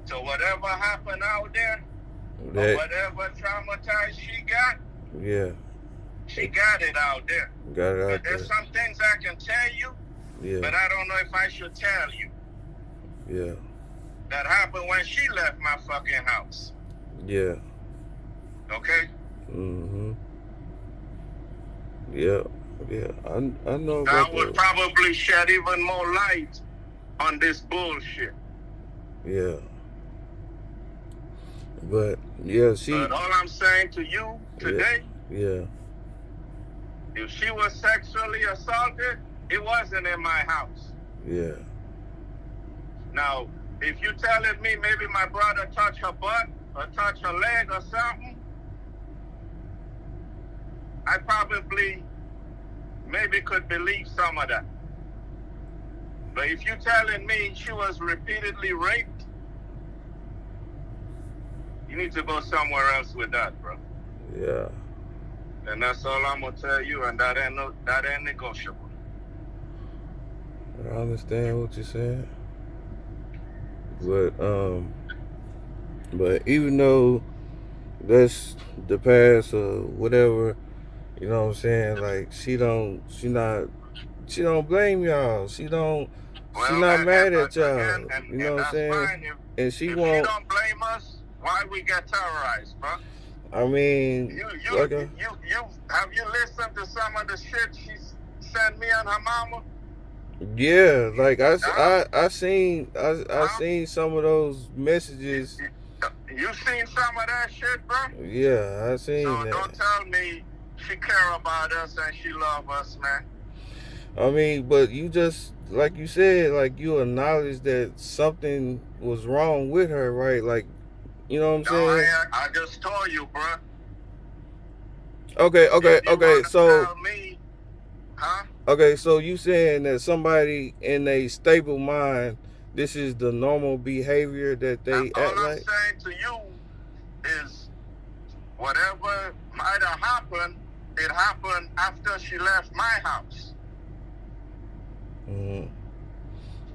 So whatever happened out there, or whatever traumatized she got, yeah, she got it out there. Got it out but there's some things I can tell you, yeah, but I don't know if I should tell you. Yeah. That happened when she left my fucking house. Yeah. Okay? Mm-hmm. Yeah. Yeah. I know about that. Would probably shed even more light on this bullshit. Yeah. But yeah, But all I'm saying to you today, yeah, if she was sexually assaulted, it wasn't in my house. Yeah. Now, if you telling me maybe my brother touched her butt or touched her leg or something, I probably maybe could believe some of that. But if you telling me she was repeatedly raped, you need to go somewhere else with that, bro. Yeah. And that's all I'm gonna tell you, and that ain't negotiable. I understand what you're saying. But even though that's the past or whatever, you know what I'm saying, like she don't blame y'all. She not mad at y'all. You know what I'm saying? Fine. If she don't blame us, why we get terrorized, bro? I mean, like You have you listened to some of the shit she sent me and her mama? yeah, like Huh? I Huh? seen some of those messages. You seen some of that shit, bro? Yeah, I So seen that. don't tell me she care about us and she love us, man. I mean, but you just like you said, like you acknowledge that something was wrong with her, right? Like, you know what I'm No, saying? I just told you, bro. Okay, okay, If you okay. wanna So, tell me, huh? okay, so you saying that somebody in a stable mind, this is the normal behavior that they All act I'm like? saying to you is whatever might have happened, it happened after she left my house. Mm-hmm.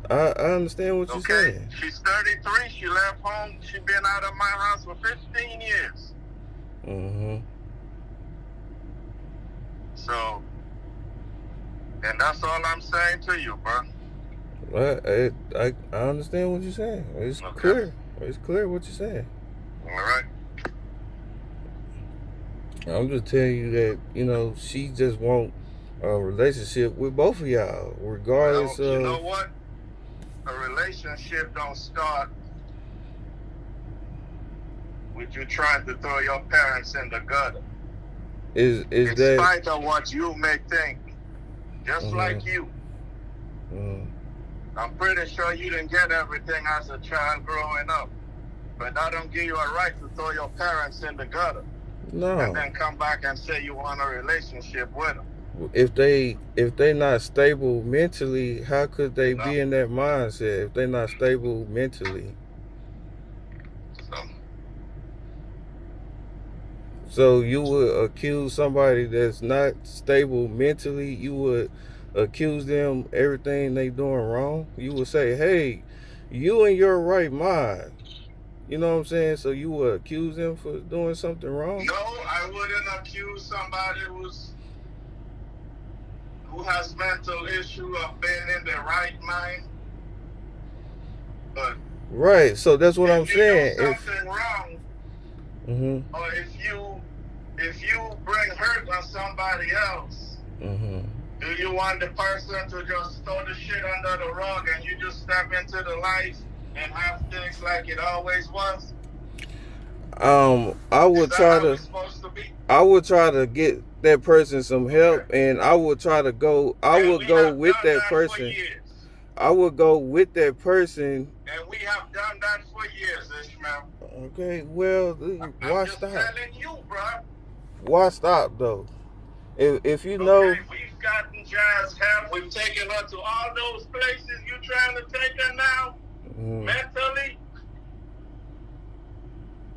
I understand what you're Okay? saying. She's 33. She left home. She been out of my house for 15 years. Mm-hmm. So, and that's all I'm saying to you, bro. I understand what you're saying. It's Okay? clear. It's clear what you're saying. All right? I'm just telling you that she just want a relationship with both of y'all, Well, regardless you know of what? A relationship don't start with you trying to throw your parents in the gutter. is In that. spite of what you may think, just Mm-hmm, like you. mm-hmm. I'm pretty sure you didn't get everything as a child growing up. But that don't give you a right to throw your parents in the gutter and No, then come back and say you want a relationship with them. if they not stable mentally, how could they You know? be in that mindset if they not stable mentally? So, So you would accuse somebody that's not stable mentally, you would accuse them everything they doing wrong. You would say, hey, you in your right mind. You know what I'm saying? So you would accuse them for doing something wrong? no, I wouldn't accuse somebody who has mental issue of being in their right mind. But Right. So that's what I'm if you do saying. If something wrong, mhm. or if you bring hurt on somebody else, Mhm. do you want the person to just throw the shit under the rug and you just step into the life and have things like it always was? I Is would that try how to it's supposed to be? I would try to get that person some Okay. help, and I would try to go I And would we go have with done that that for person. years. I would go with that person. And we have done that for years, Ishmael. Okay, well, I'm why just stop? telling you, bro. Why stop though? If you Okay, know, we've gotten Jazz help. We've taken her to all those places you trying to take her now. mm, Mentally,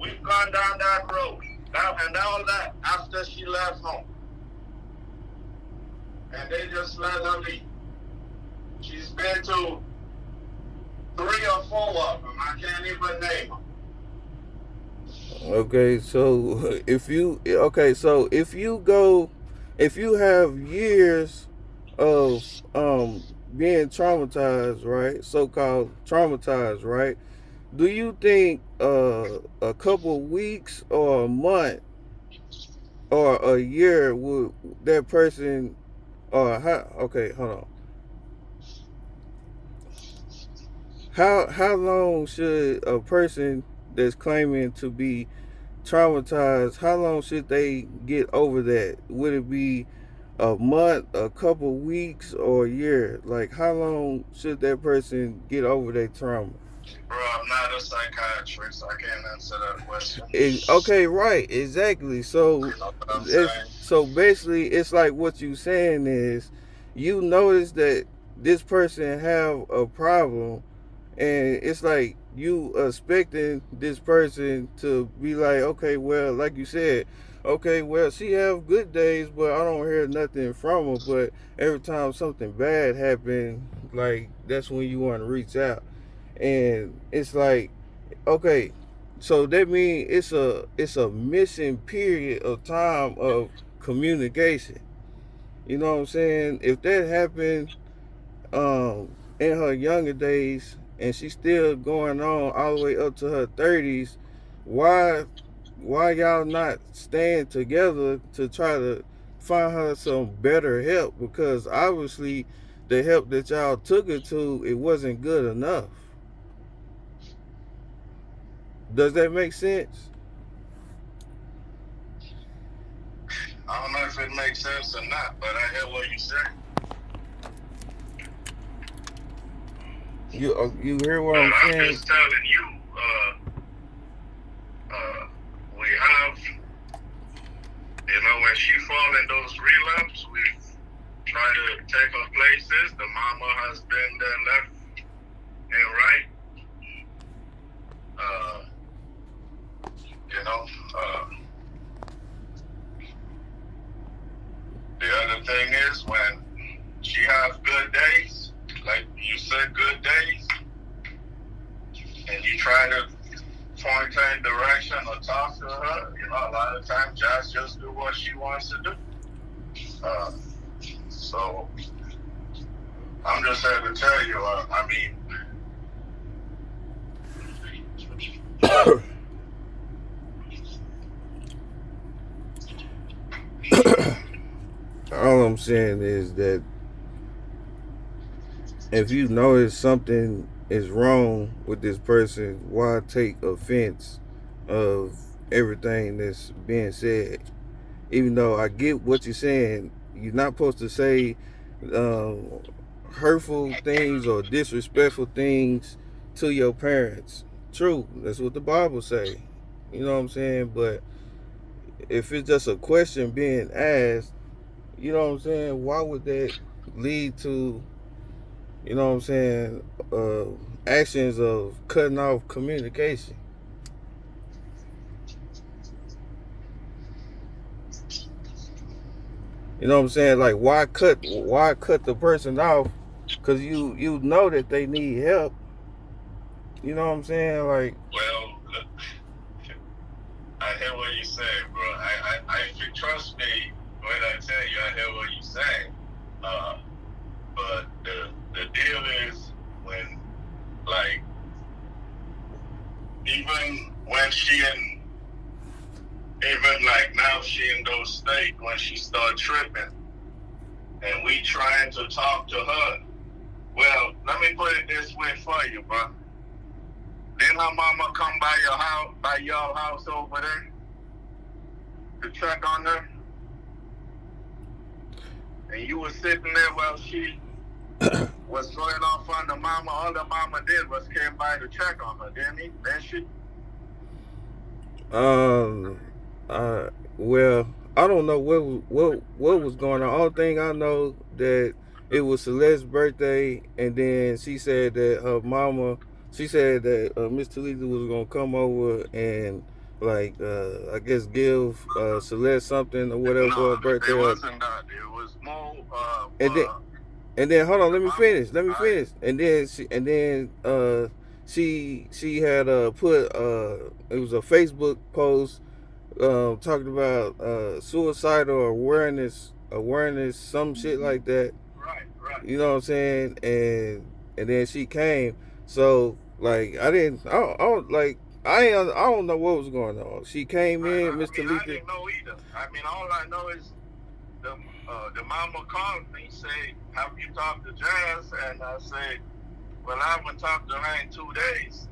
we've gone down that road. And all that after she left home. And they just let her leave. She's been to 3 or 4 of them. I can't even name them. okay, so if you have years of being traumatized, right? So-called traumatized, right? Do you think a couple weeks or a month or a year would that person or how okay, hold on. How long should a person that's claiming to be traumatized, how long should they get over that? Would it be a month, a couple weeks, or a year? Like, how long should that person get over their trauma? Bro, I'm not a psychiatrist. I can't answer that question. Okay, right, exactly. So, You know what I'm saying? basically, it's like what you saying is, you notice that this person have a problem, and it's like you expecting this person to be like, okay, well, like you said, okay, well, she have good days, but I don't hear nothing from her. But every time something bad happen, like that's when you want to reach out, and it's like, okay, so that means it's a missing period of time of communication. You know what I'm saying? If that happened in her younger days and she's still going on all the way up to her 30s, why why y'all not staying together to try to find her some better help? Because obviously the help that y'all took her to, it wasn't good enough. Does that make sense? I don't know if it makes sense or not, but I hear what you say. You hear what But I'm I'm saying? just telling you, we have, when she fall in those relapse, we try to take her places. The mama has been there left and right. Uh, you know, uh, the other thing is when she has good days, like you said, good days, and you try to point her in direction or talk to her, a lot of times Jazz just do what she wants to do. So I'm just here to tell you, All I'm saying is that if you notice something is wrong with this person, why take offense of everything that's being said? Even though I get what you're saying, you're not supposed to say uh, hurtful things or disrespectful things to your parents. True, that's what the Bible say. You know what I'm saying? But if it's just a question being asked, you know what I'm saying, why would that lead to, you know what I'm saying, uh, actions of cutting off communication? You know what I'm saying? Like why cut the person off? Cause you know that they need help. You know what I'm saying? Like, well, I hear what you say, bro. If you trust me when I tell you, I hear what you say. But the deal is when, like, even when she in, even like now she in those states when she start tripping, and we trying to talk to her. Well, let me put it this way for you, bro. Didn't her mama come by your house, by your house over there, to check on her? And you were sitting there while she was going off on the mama. All the mama did was came by to check on her, didn't he? Then she. um, well, I don't know what was going on. Only thing I know that it was Celeste's birthday, and then she said that her mama, she said that Miss Talita was gonna come over and like I guess give Celeste something or whatever for her No, birthday. it wasn't that. It was more. And then and then hold on, The let me mama. finish. Let me finish. And then she had put it was a Facebook post talking about suicidal awareness, some shit like that. Right, right. You know what I'm saying? And then she came. So like I don't know what was going on. She came Right. in, I Mr. mean, I Letha. didn't know either. All I know is the mama called me, say, "Have you talked to Jazz?" And I said, "Well, I haven't talked to her in 2 days."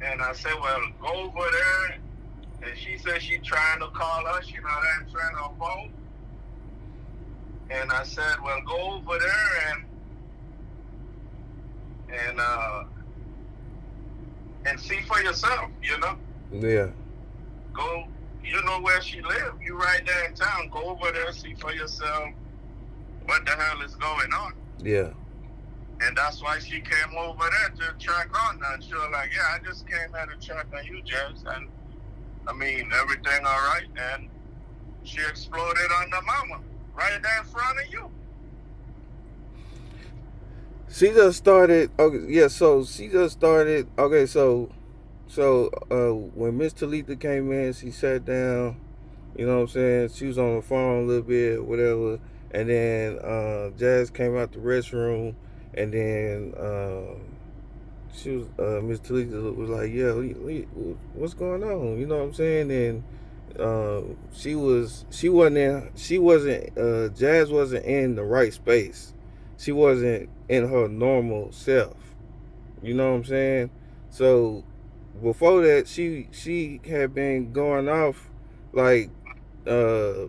And I said, "Well, go over there." And she said she trying to call us. She not answering her phone. And I said, "Well, go over there and uh, and see for yourself. Yeah. Go. You know where she lives. You right there in town. Go over there, see for yourself what the hell is going on." Yeah. And that's why she came over there to check on her. And she was like, "Yeah, I just came here to check on you, James. And I mean, everything all right?" And she exploded on the mama right there in front of you. She just started. Okay, yeah. So she just started. Okay, when Miss Talitha came in, she sat down. You know what I'm saying? She was on the phone a little bit, whatever. And then Jazz came out the restroom, and then she was Miss Talisa was like, yeah, what's going on? You know what I'm saying? And she wasn't Jazz wasn't in the right space. She wasn't in her normal self. You know what I'm saying? So before that, she had been going off like uh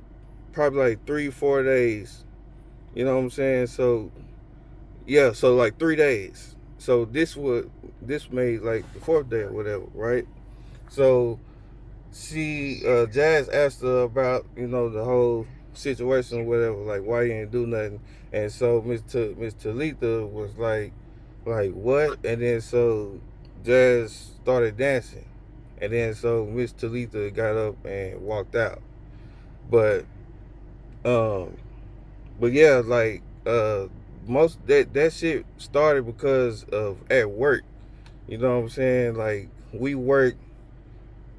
probably like 3 4 days. You know what I'm saying? So yeah, so like 3 days. So this made like the fourth day or whatever, right? So she Jazz asked her about the whole situation or whatever, like why you ain't do nothing, and so Miss Talitha was like what, and then so Jazz started dancing, and then so Miss Talitha got up and walked out, but um but yeah, like most that shit started because of at work. You know what I'm saying? Like we work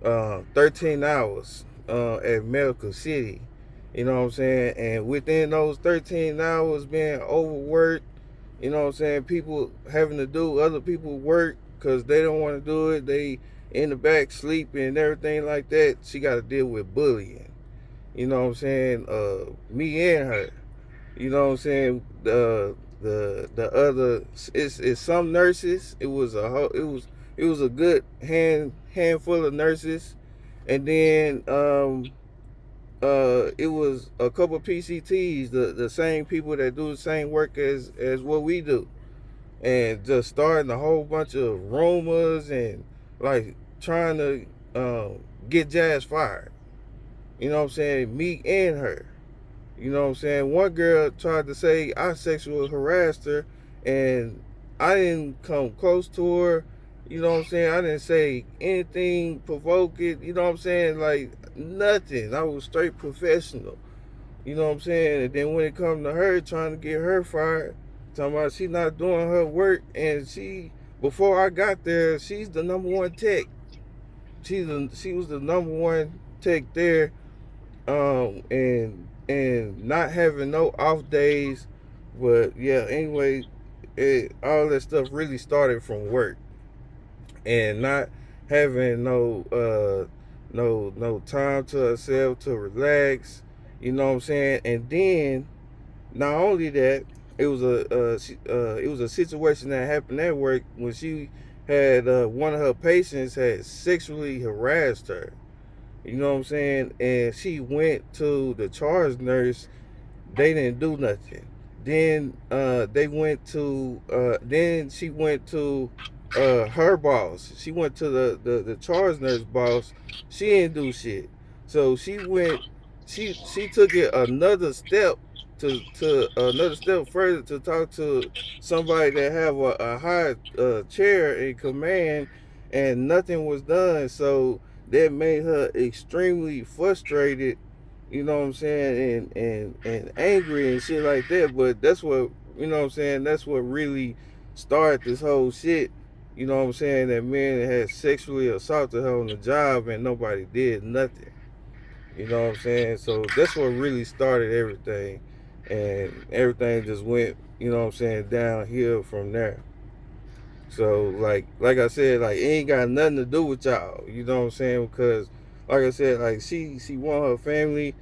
13 hours at Medical City. You know what I'm saying? And within those 13 hours being overworked, you know what I'm saying? People having to do other people's work because they don't want to do it. They in the back sleeping and everything like that. She got to deal with bullying. You know what I'm saying? Me and her. You know what I'm saying? The other it's some nurses. It was a good handful of nurses, and then it was a couple of PCTs, the same people that do the same work as what we do, and just starting a whole bunch of rumors and like trying to get Jazz fired. You know what I'm saying? Me and her. You know what I'm saying? One girl tried to say I sexual harassed her, and I didn't come close to her. You know what I'm saying? I didn't say anything provoking. You know what I'm saying? Like nothing. I was straight professional. You know what I'm saying? And then when it comes to her trying to get her fired, talking about she not doing her work, and before I got there, she's the number one tech. She was the number one tech there, and not having no off days. But yeah, anyway, all that stuff really started from work, and not having no time to herself to relax. You know what I'm saying? And then not only that, it was a situation that happened at work when she had one of her patients had sexually harassed her. You know what I'm saying? And she went to the charge nurse. They didn't do nothing. Then then she went to her boss. She went to the charge nurse boss. She didn't do shit. So she took it another step further to talk to somebody that have a high chair in command, and nothing was done. So that made her extremely frustrated, you know what I'm saying, and angry and shit like that. But that's what, you know what I'm saying, that's what really started this whole shit. You know what I'm saying? That man had sexually assaulted her on the job and nobody did nothing. You know what I'm saying? So that's what really started everything. And everything just went, you know what I'm saying, downhill from there. So like I said, like it ain't got nothing to do with y'all. You know what I'm saying? Because like I said, like she want her family,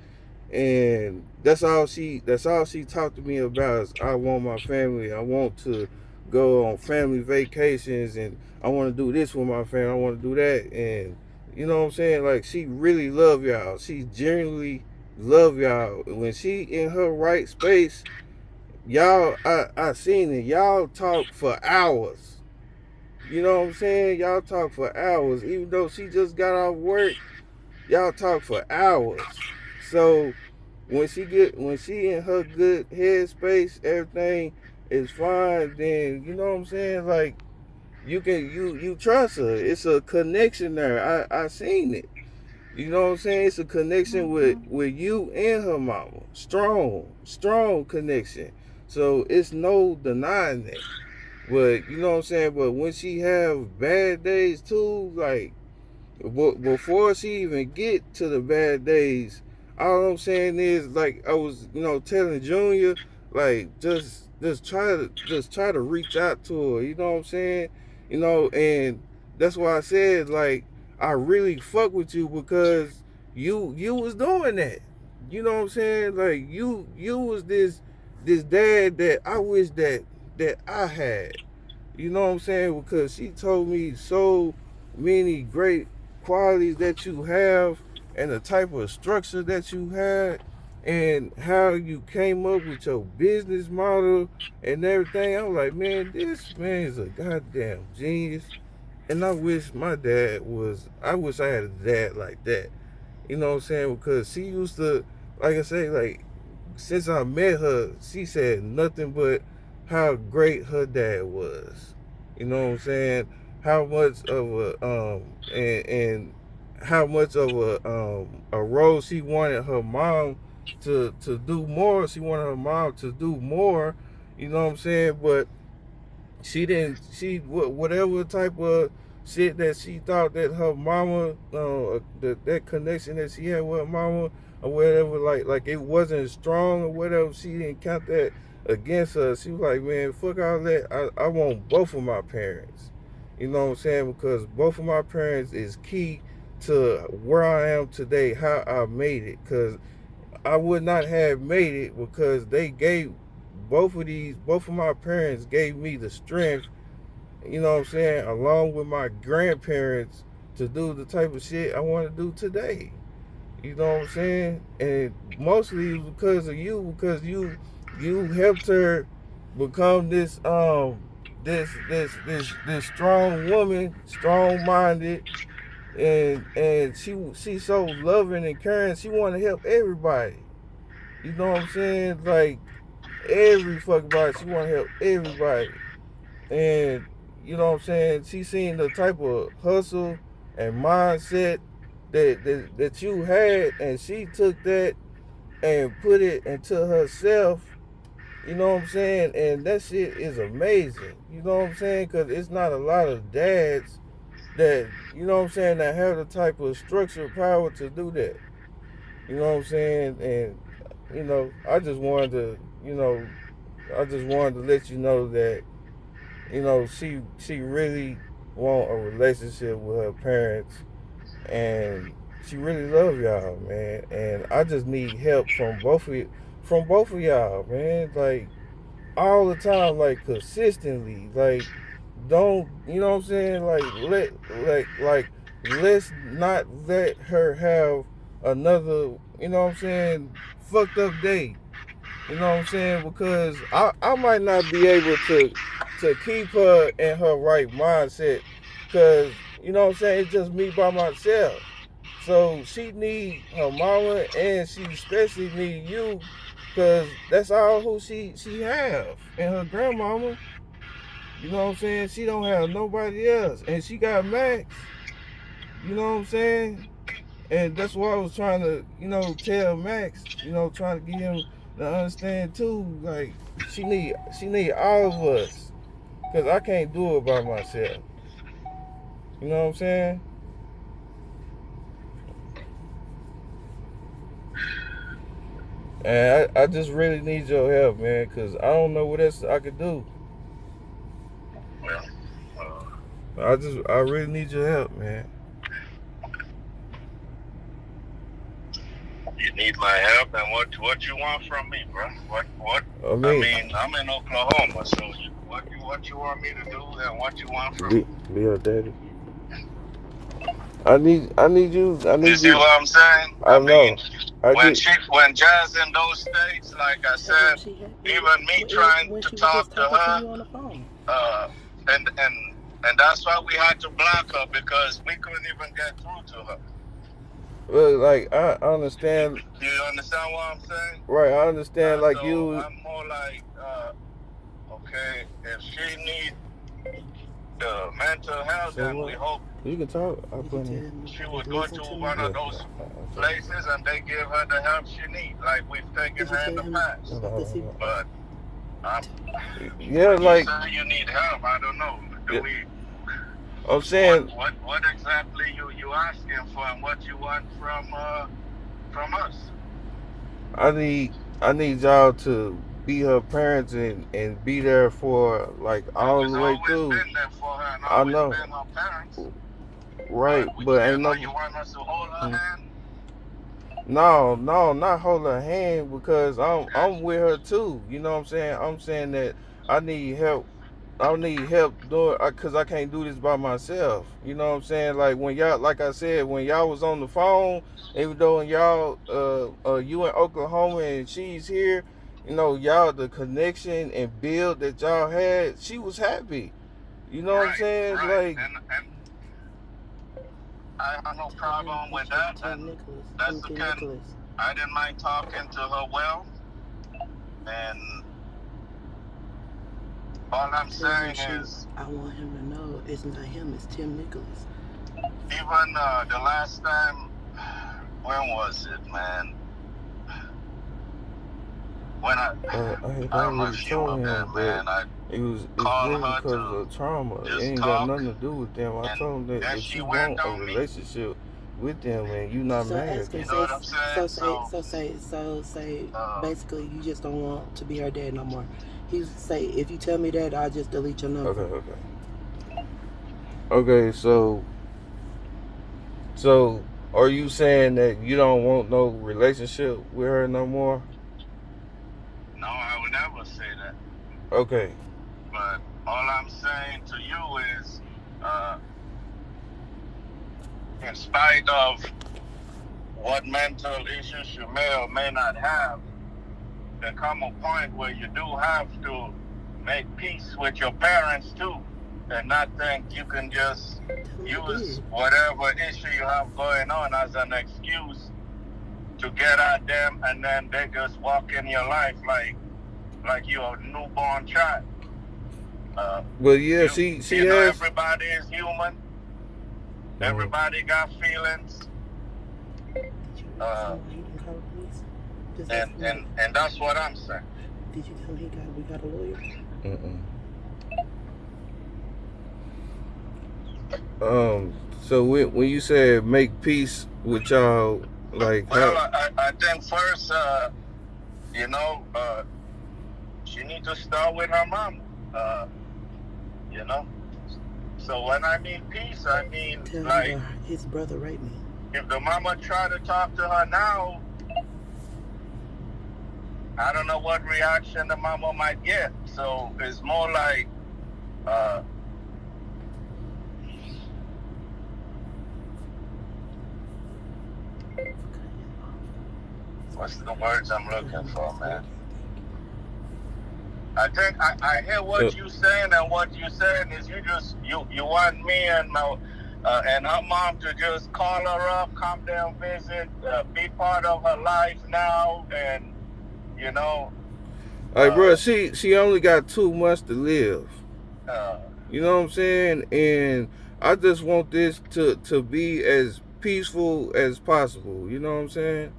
and that's all she talked to me about is I want my family. I want to go on family vacations, and I want to do this with my family. I want to do that, and you know what I'm saying? Like she really love y'all. She genuinely love y'all. When she in her right space, y'all, I seen it. Y'all talk for hours. You know what I'm saying? Y'all talk for hours. Even though she just got off work, y'all talk for hours. So when she in her good headspace, everything is fine, then you know what I'm saying? Like you trust her. It's a connection there. I seen it. You know what I'm saying? It's a connection with you and her mama. Strong connection. So it's no denying that. But you know what I'm saying? But when she have bad days too, like before she even get to the bad days, all I'm saying is like I was, telling Junior, like just try to reach out to her. You know what I'm saying? And that's why I said, like, I really fuck with you because you was doing that. You know what I'm saying? Like, you was this dad that I wish that I had. You know what I'm saying? Because she told me so many great qualities that you have and the type of structure that you had and how you came up with your business model and everything. I'm like, man, this man is a goddamn genius. And I wish I had a dad like that. You know what I'm saying? Because she used to, like I say, like, since I met her, she said nothing but how great her dad was. You know what I'm saying? How much of and how much of a role she wanted her mom to do more. She wanted her mom to do more. You know what I'm saying? But she didn't. Whatever type of shit that she thought that her mama, that connection that she had with her mama or whatever, like it wasn't strong or whatever. She didn't count that against her. She was like, man, fuck all that. I want both of my parents. You know what I'm saying? Because both of my parents is key to where I am today, how I made it. Because I would not have made it because they gave both of my parents gave me the strength, you know what I'm saying, along with my grandparents to do the type of shit I want to do today. You know what I'm saying? And mostly because of you, because you helped her become this strong woman, strong minded, and she's so loving and caring. She want to help everybody. You know what I'm saying? Like every fucking body. She want to help everybody. And you know what I'm saying? She seen the type of hustle and mindset that you had, and she took that and put it into herself. You know what I'm saying? And that shit is amazing. You know what I'm saying? Because it's not a lot of dads that, you know what I'm saying, that have the type of structural power to do that. You know what I'm saying? And I just wanted to, I just wanted to let you know that, she really want a relationship with her parents, and she really love y'all, man. And I just need help from both of y'all, man. Like all the time, like consistently. Like don't, you know what I'm saying? Let's not let her have another, you know what I'm saying, fucked up day. You know what I'm saying? Because I might not be able to keep her in her right mindset. Cause you know what I'm saying, it's just me by myself. So she need her mama, and she especially need you, cause that's all who she have, and her grandmama. You know what I'm saying? She don't have nobody else, and she got Max. You know what I'm saying? And that's why I was trying to, tell Max, trying to get him to understand too. Like she need all of us, cause I can't do it by myself. You know what I'm saying? And I just really need your help, man, cause I don't know what else I could do. Well, uh, I really need your help, man. you need my help, and what you want from me, bro? What? I I mean, mean, I'm in Oklahoma, so what you want me to do, and what you want from me? be your daddy. I need you. I You need see you. what I'm saying? I I mean, know. I get. when Jazz in those states, like I said, even me trying to talk to her, uh, and and that's why we had to block her because we couldn't even get through to her. Well, like I understand. You understand what I'm saying? Right. I understand. Like So you. I'm more like, okay, if she needs the mental health, So then we what? hope You can talk. I put in. she would go to one of those places and they give her the help she needs, like we've taken her in the past. But um, Yeah, when you like say you need help, I don't know. yeah, Do we? I'm saying What exactly you asking for, and what you want from us? I need I need y'all to be her parents and be there for like all I've the way always through. been there for her and I always know, been her parents. right? But But ain't are no. you want us to hold her hand? No, no, not hold her hand because Okay. I'm with her too. You know what I'm saying? I'm saying that I need help. I need help doing because I can't do this by myself. You know what I'm saying? Like when y'all, like I said, when y'all was on the phone, even though y'all, you in Oklahoma and she's here, you know, y'all the connection and build that y'all had, she was happy. You know what I'm Right, saying? right. Like, And I have no Tell him problem he with should that. tell And Nicholas, that's the Timothy kind Nicholas. I didn't mind talking to her well. And all I'm Tell him saying is, I want him to know it's not him, it's Tim Nicholas. even the last time, when was it, man? When I had I don't know already if you were told there, him that man. I it's called really her because to of trauma. It just ain't got talk, nothing to do with them. I and told him then that she you went want a on me. relationship with them and you not So mad ask at him, You them. know what I'm saying? say, Uh, basically, you just don't want to be her dad no more. He say, if you tell me that, I'll just delete your Okay, number. okay. Okay, so are you saying that you don't want no relationship with her no more? no, I would never say that. Okay. But all I'm saying to you is, uh, in spite of what mental issues you may or may not have, there come a point where you do have to make peace with your parents too, and not think you can just Tell him I use did. whatever issue you have going on as an excuse to get at them, and then they just walk in your life like you're a newborn child. Well, yeah, You she you know has. everybody is human. Mhm. Everybody got feelings. Did you ask Uh, him why he didn't call the police? Just and ask him and that. and that's what I'm saying. Did you tell him we got a lawyer? Mm-mm. So when you said make peace with y'all, like Well, how? I think first, you know, she needs to start with her mama. Uh, you know. So when I mean peace, I mean Tell him like that his brother raped me. if the mama try to talk to her now, I don't know what reaction the mama might get. So it's more like, uh, what's the words I'm looking for, man? I think I hear what you saying, and what you saying is you want me and her mom to just call her up, come down, visit, be part of her life now, and you know, Like, bro, she only got 2 months to live. uh, You know what I'm saying? And I just want this to be as peaceful as possible. You know what I'm saying?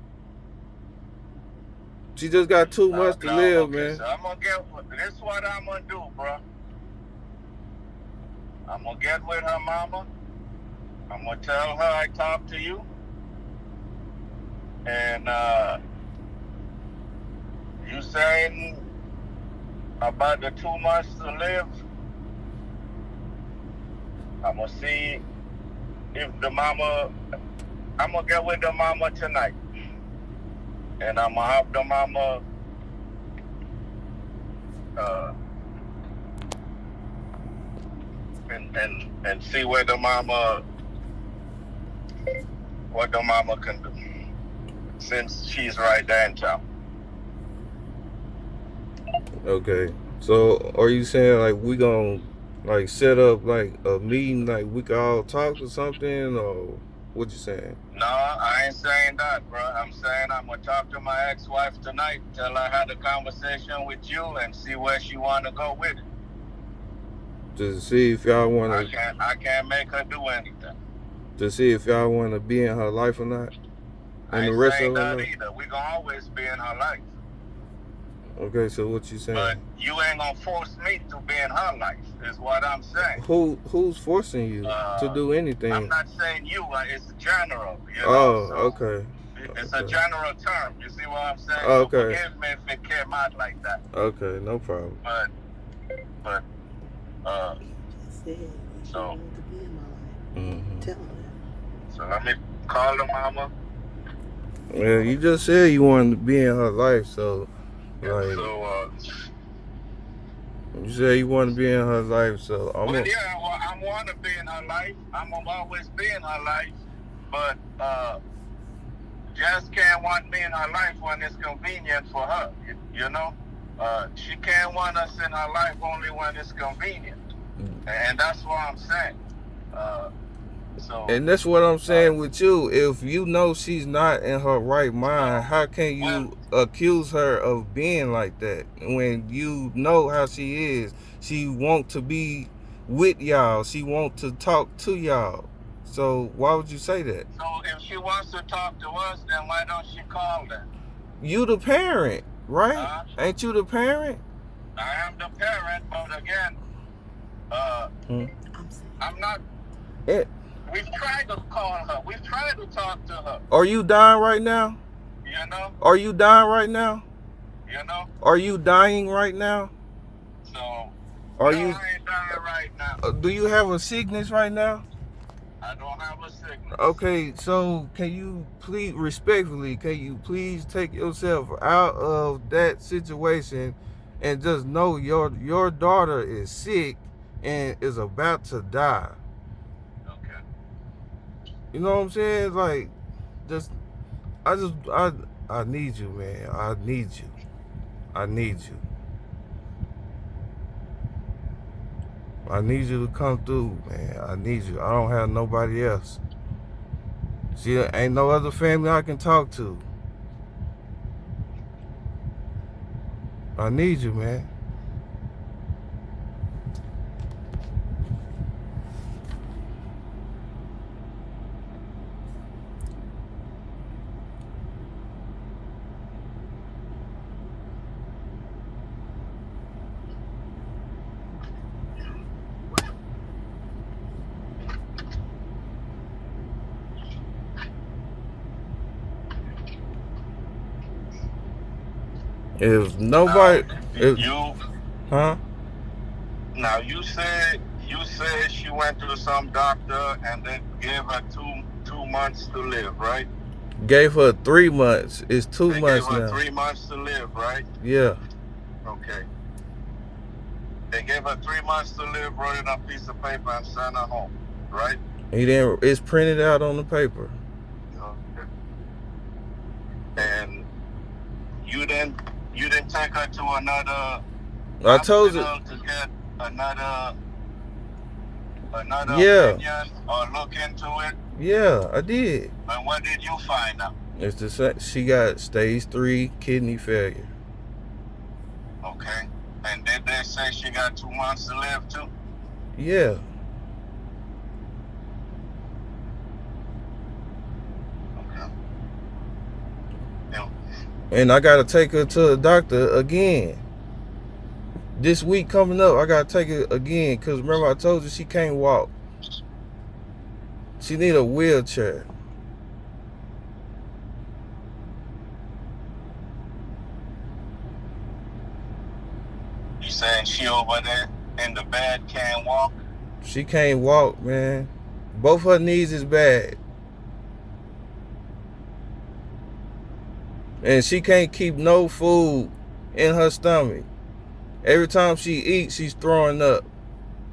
She just got 2 months to no, live, okay. man. So I'm gonna get this. Is what I'm gonna do, bro. I'm gonna get with her mama. I'm gonna tell her I talked to you, and you saying about the 2 months to live. I'm gonna see if the mama. I'm gonna get with the mama tonight, and I'm gonna have the mama uh, and see where the mama what the mama can do, since she's right there in town. Okay. So are you saying like we gonna like set up like a meeting like we could all talk or something or what you saying? No, I ain't saying that, bro. I'm saying I'm gonna talk to my ex-wife tonight, tell her I had a conversation with you, and see where she wanna go with it. To see if y'all wanna I can't make her do anything. to see if y'all wanna be in her life or not. I And the ain't rest of saying her that life. either. We gonna always be in her life. Okay, so what you But saying? you ain't gonna force me to be in her life, is what I'm saying. Who's forcing you to do I'm anything? not saying you, it's general, you know. Oh, So okay. It's a general term. You see what I'm saying? Okay. So forgive me if it came out like that. Okay, no problem. But Said that she so wanted to be in my life. Mm-hmm. Tell him that. so let me call the mama. Yeah, you just said you wanted to be in her life, so like So you said you want to be in her life, so well, I want to be in her life. I'm gonna always be in her life, but Jess can't want me in her life when it's convenient for her. You know, she can't want us in her life only when it's convenient, and that's what I'm saying. And that's what I'm saying with you. If you know she's not in her right mind, how can you accuse her of being like that when you know how she is? She want to be with y'all. She want to talk to y'all. So why would you say that? So if she wants to talk to us, then why don't she call then? You the parent, right? Ain't you the parent? I am the parent, but again, I'm not. We've tried to call her. We've tried to talk to her. Are you dying right now? You know? Are you dying right now? You know? Are you dying right now? So, I ain't dying right now. Do you have a sickness right now? I don't have a sickness. Okay, so can you please, respectfully, take yourself out of that situation and just know your daughter is sick and is about to die? Okay. You know what I'm saying? Like, I need you, man. I need you. I need you. I need you to come through, man. I need you. I don't have nobody else. See, there ain't no other family I can talk to. I need you, man. If nobody, huh? Now you said she went to some doctor and they gave her two months to live, right? Gave her 3 months. It's 2 months now. They gave her 3 months to live, right? Yeah. Okay. They gave her 3 months to live, wrote it on a piece of paper and sent her home, right? It's printed out on the paper. Okay. And you didn't take her to another I told you to get another opinion or look into it? Yeah, I did. And what did you find out? She got stage 3 kidney failure. Okay. And did they say she got 2 months to live too? Yeah. Okay. Yeah. And I gotta take her to a doctor again. This week coming up, I gotta take her again, because remember I told you she can't walk. She need a wheelchair. You saying she over there in the bed can't walk? She can't walk, man. Both her knees is bad. And she can't keep no food in her stomach. Every time she eats, she's throwing up.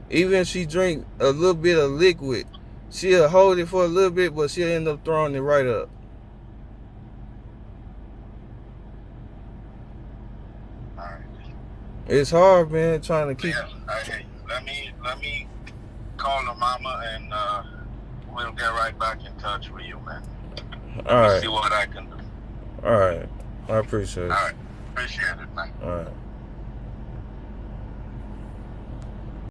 Even if she drink a little bit of liquid, she'll hold it for a little bit, but she'll end up throwing it right up. All right. It's hard, man, trying to keep. Yeah, I hear you. Let me call the mama and we'll get right back in touch with you, man. All right. See what I can do. All right. I appreciate it. All right. Appreciate it, man. All right.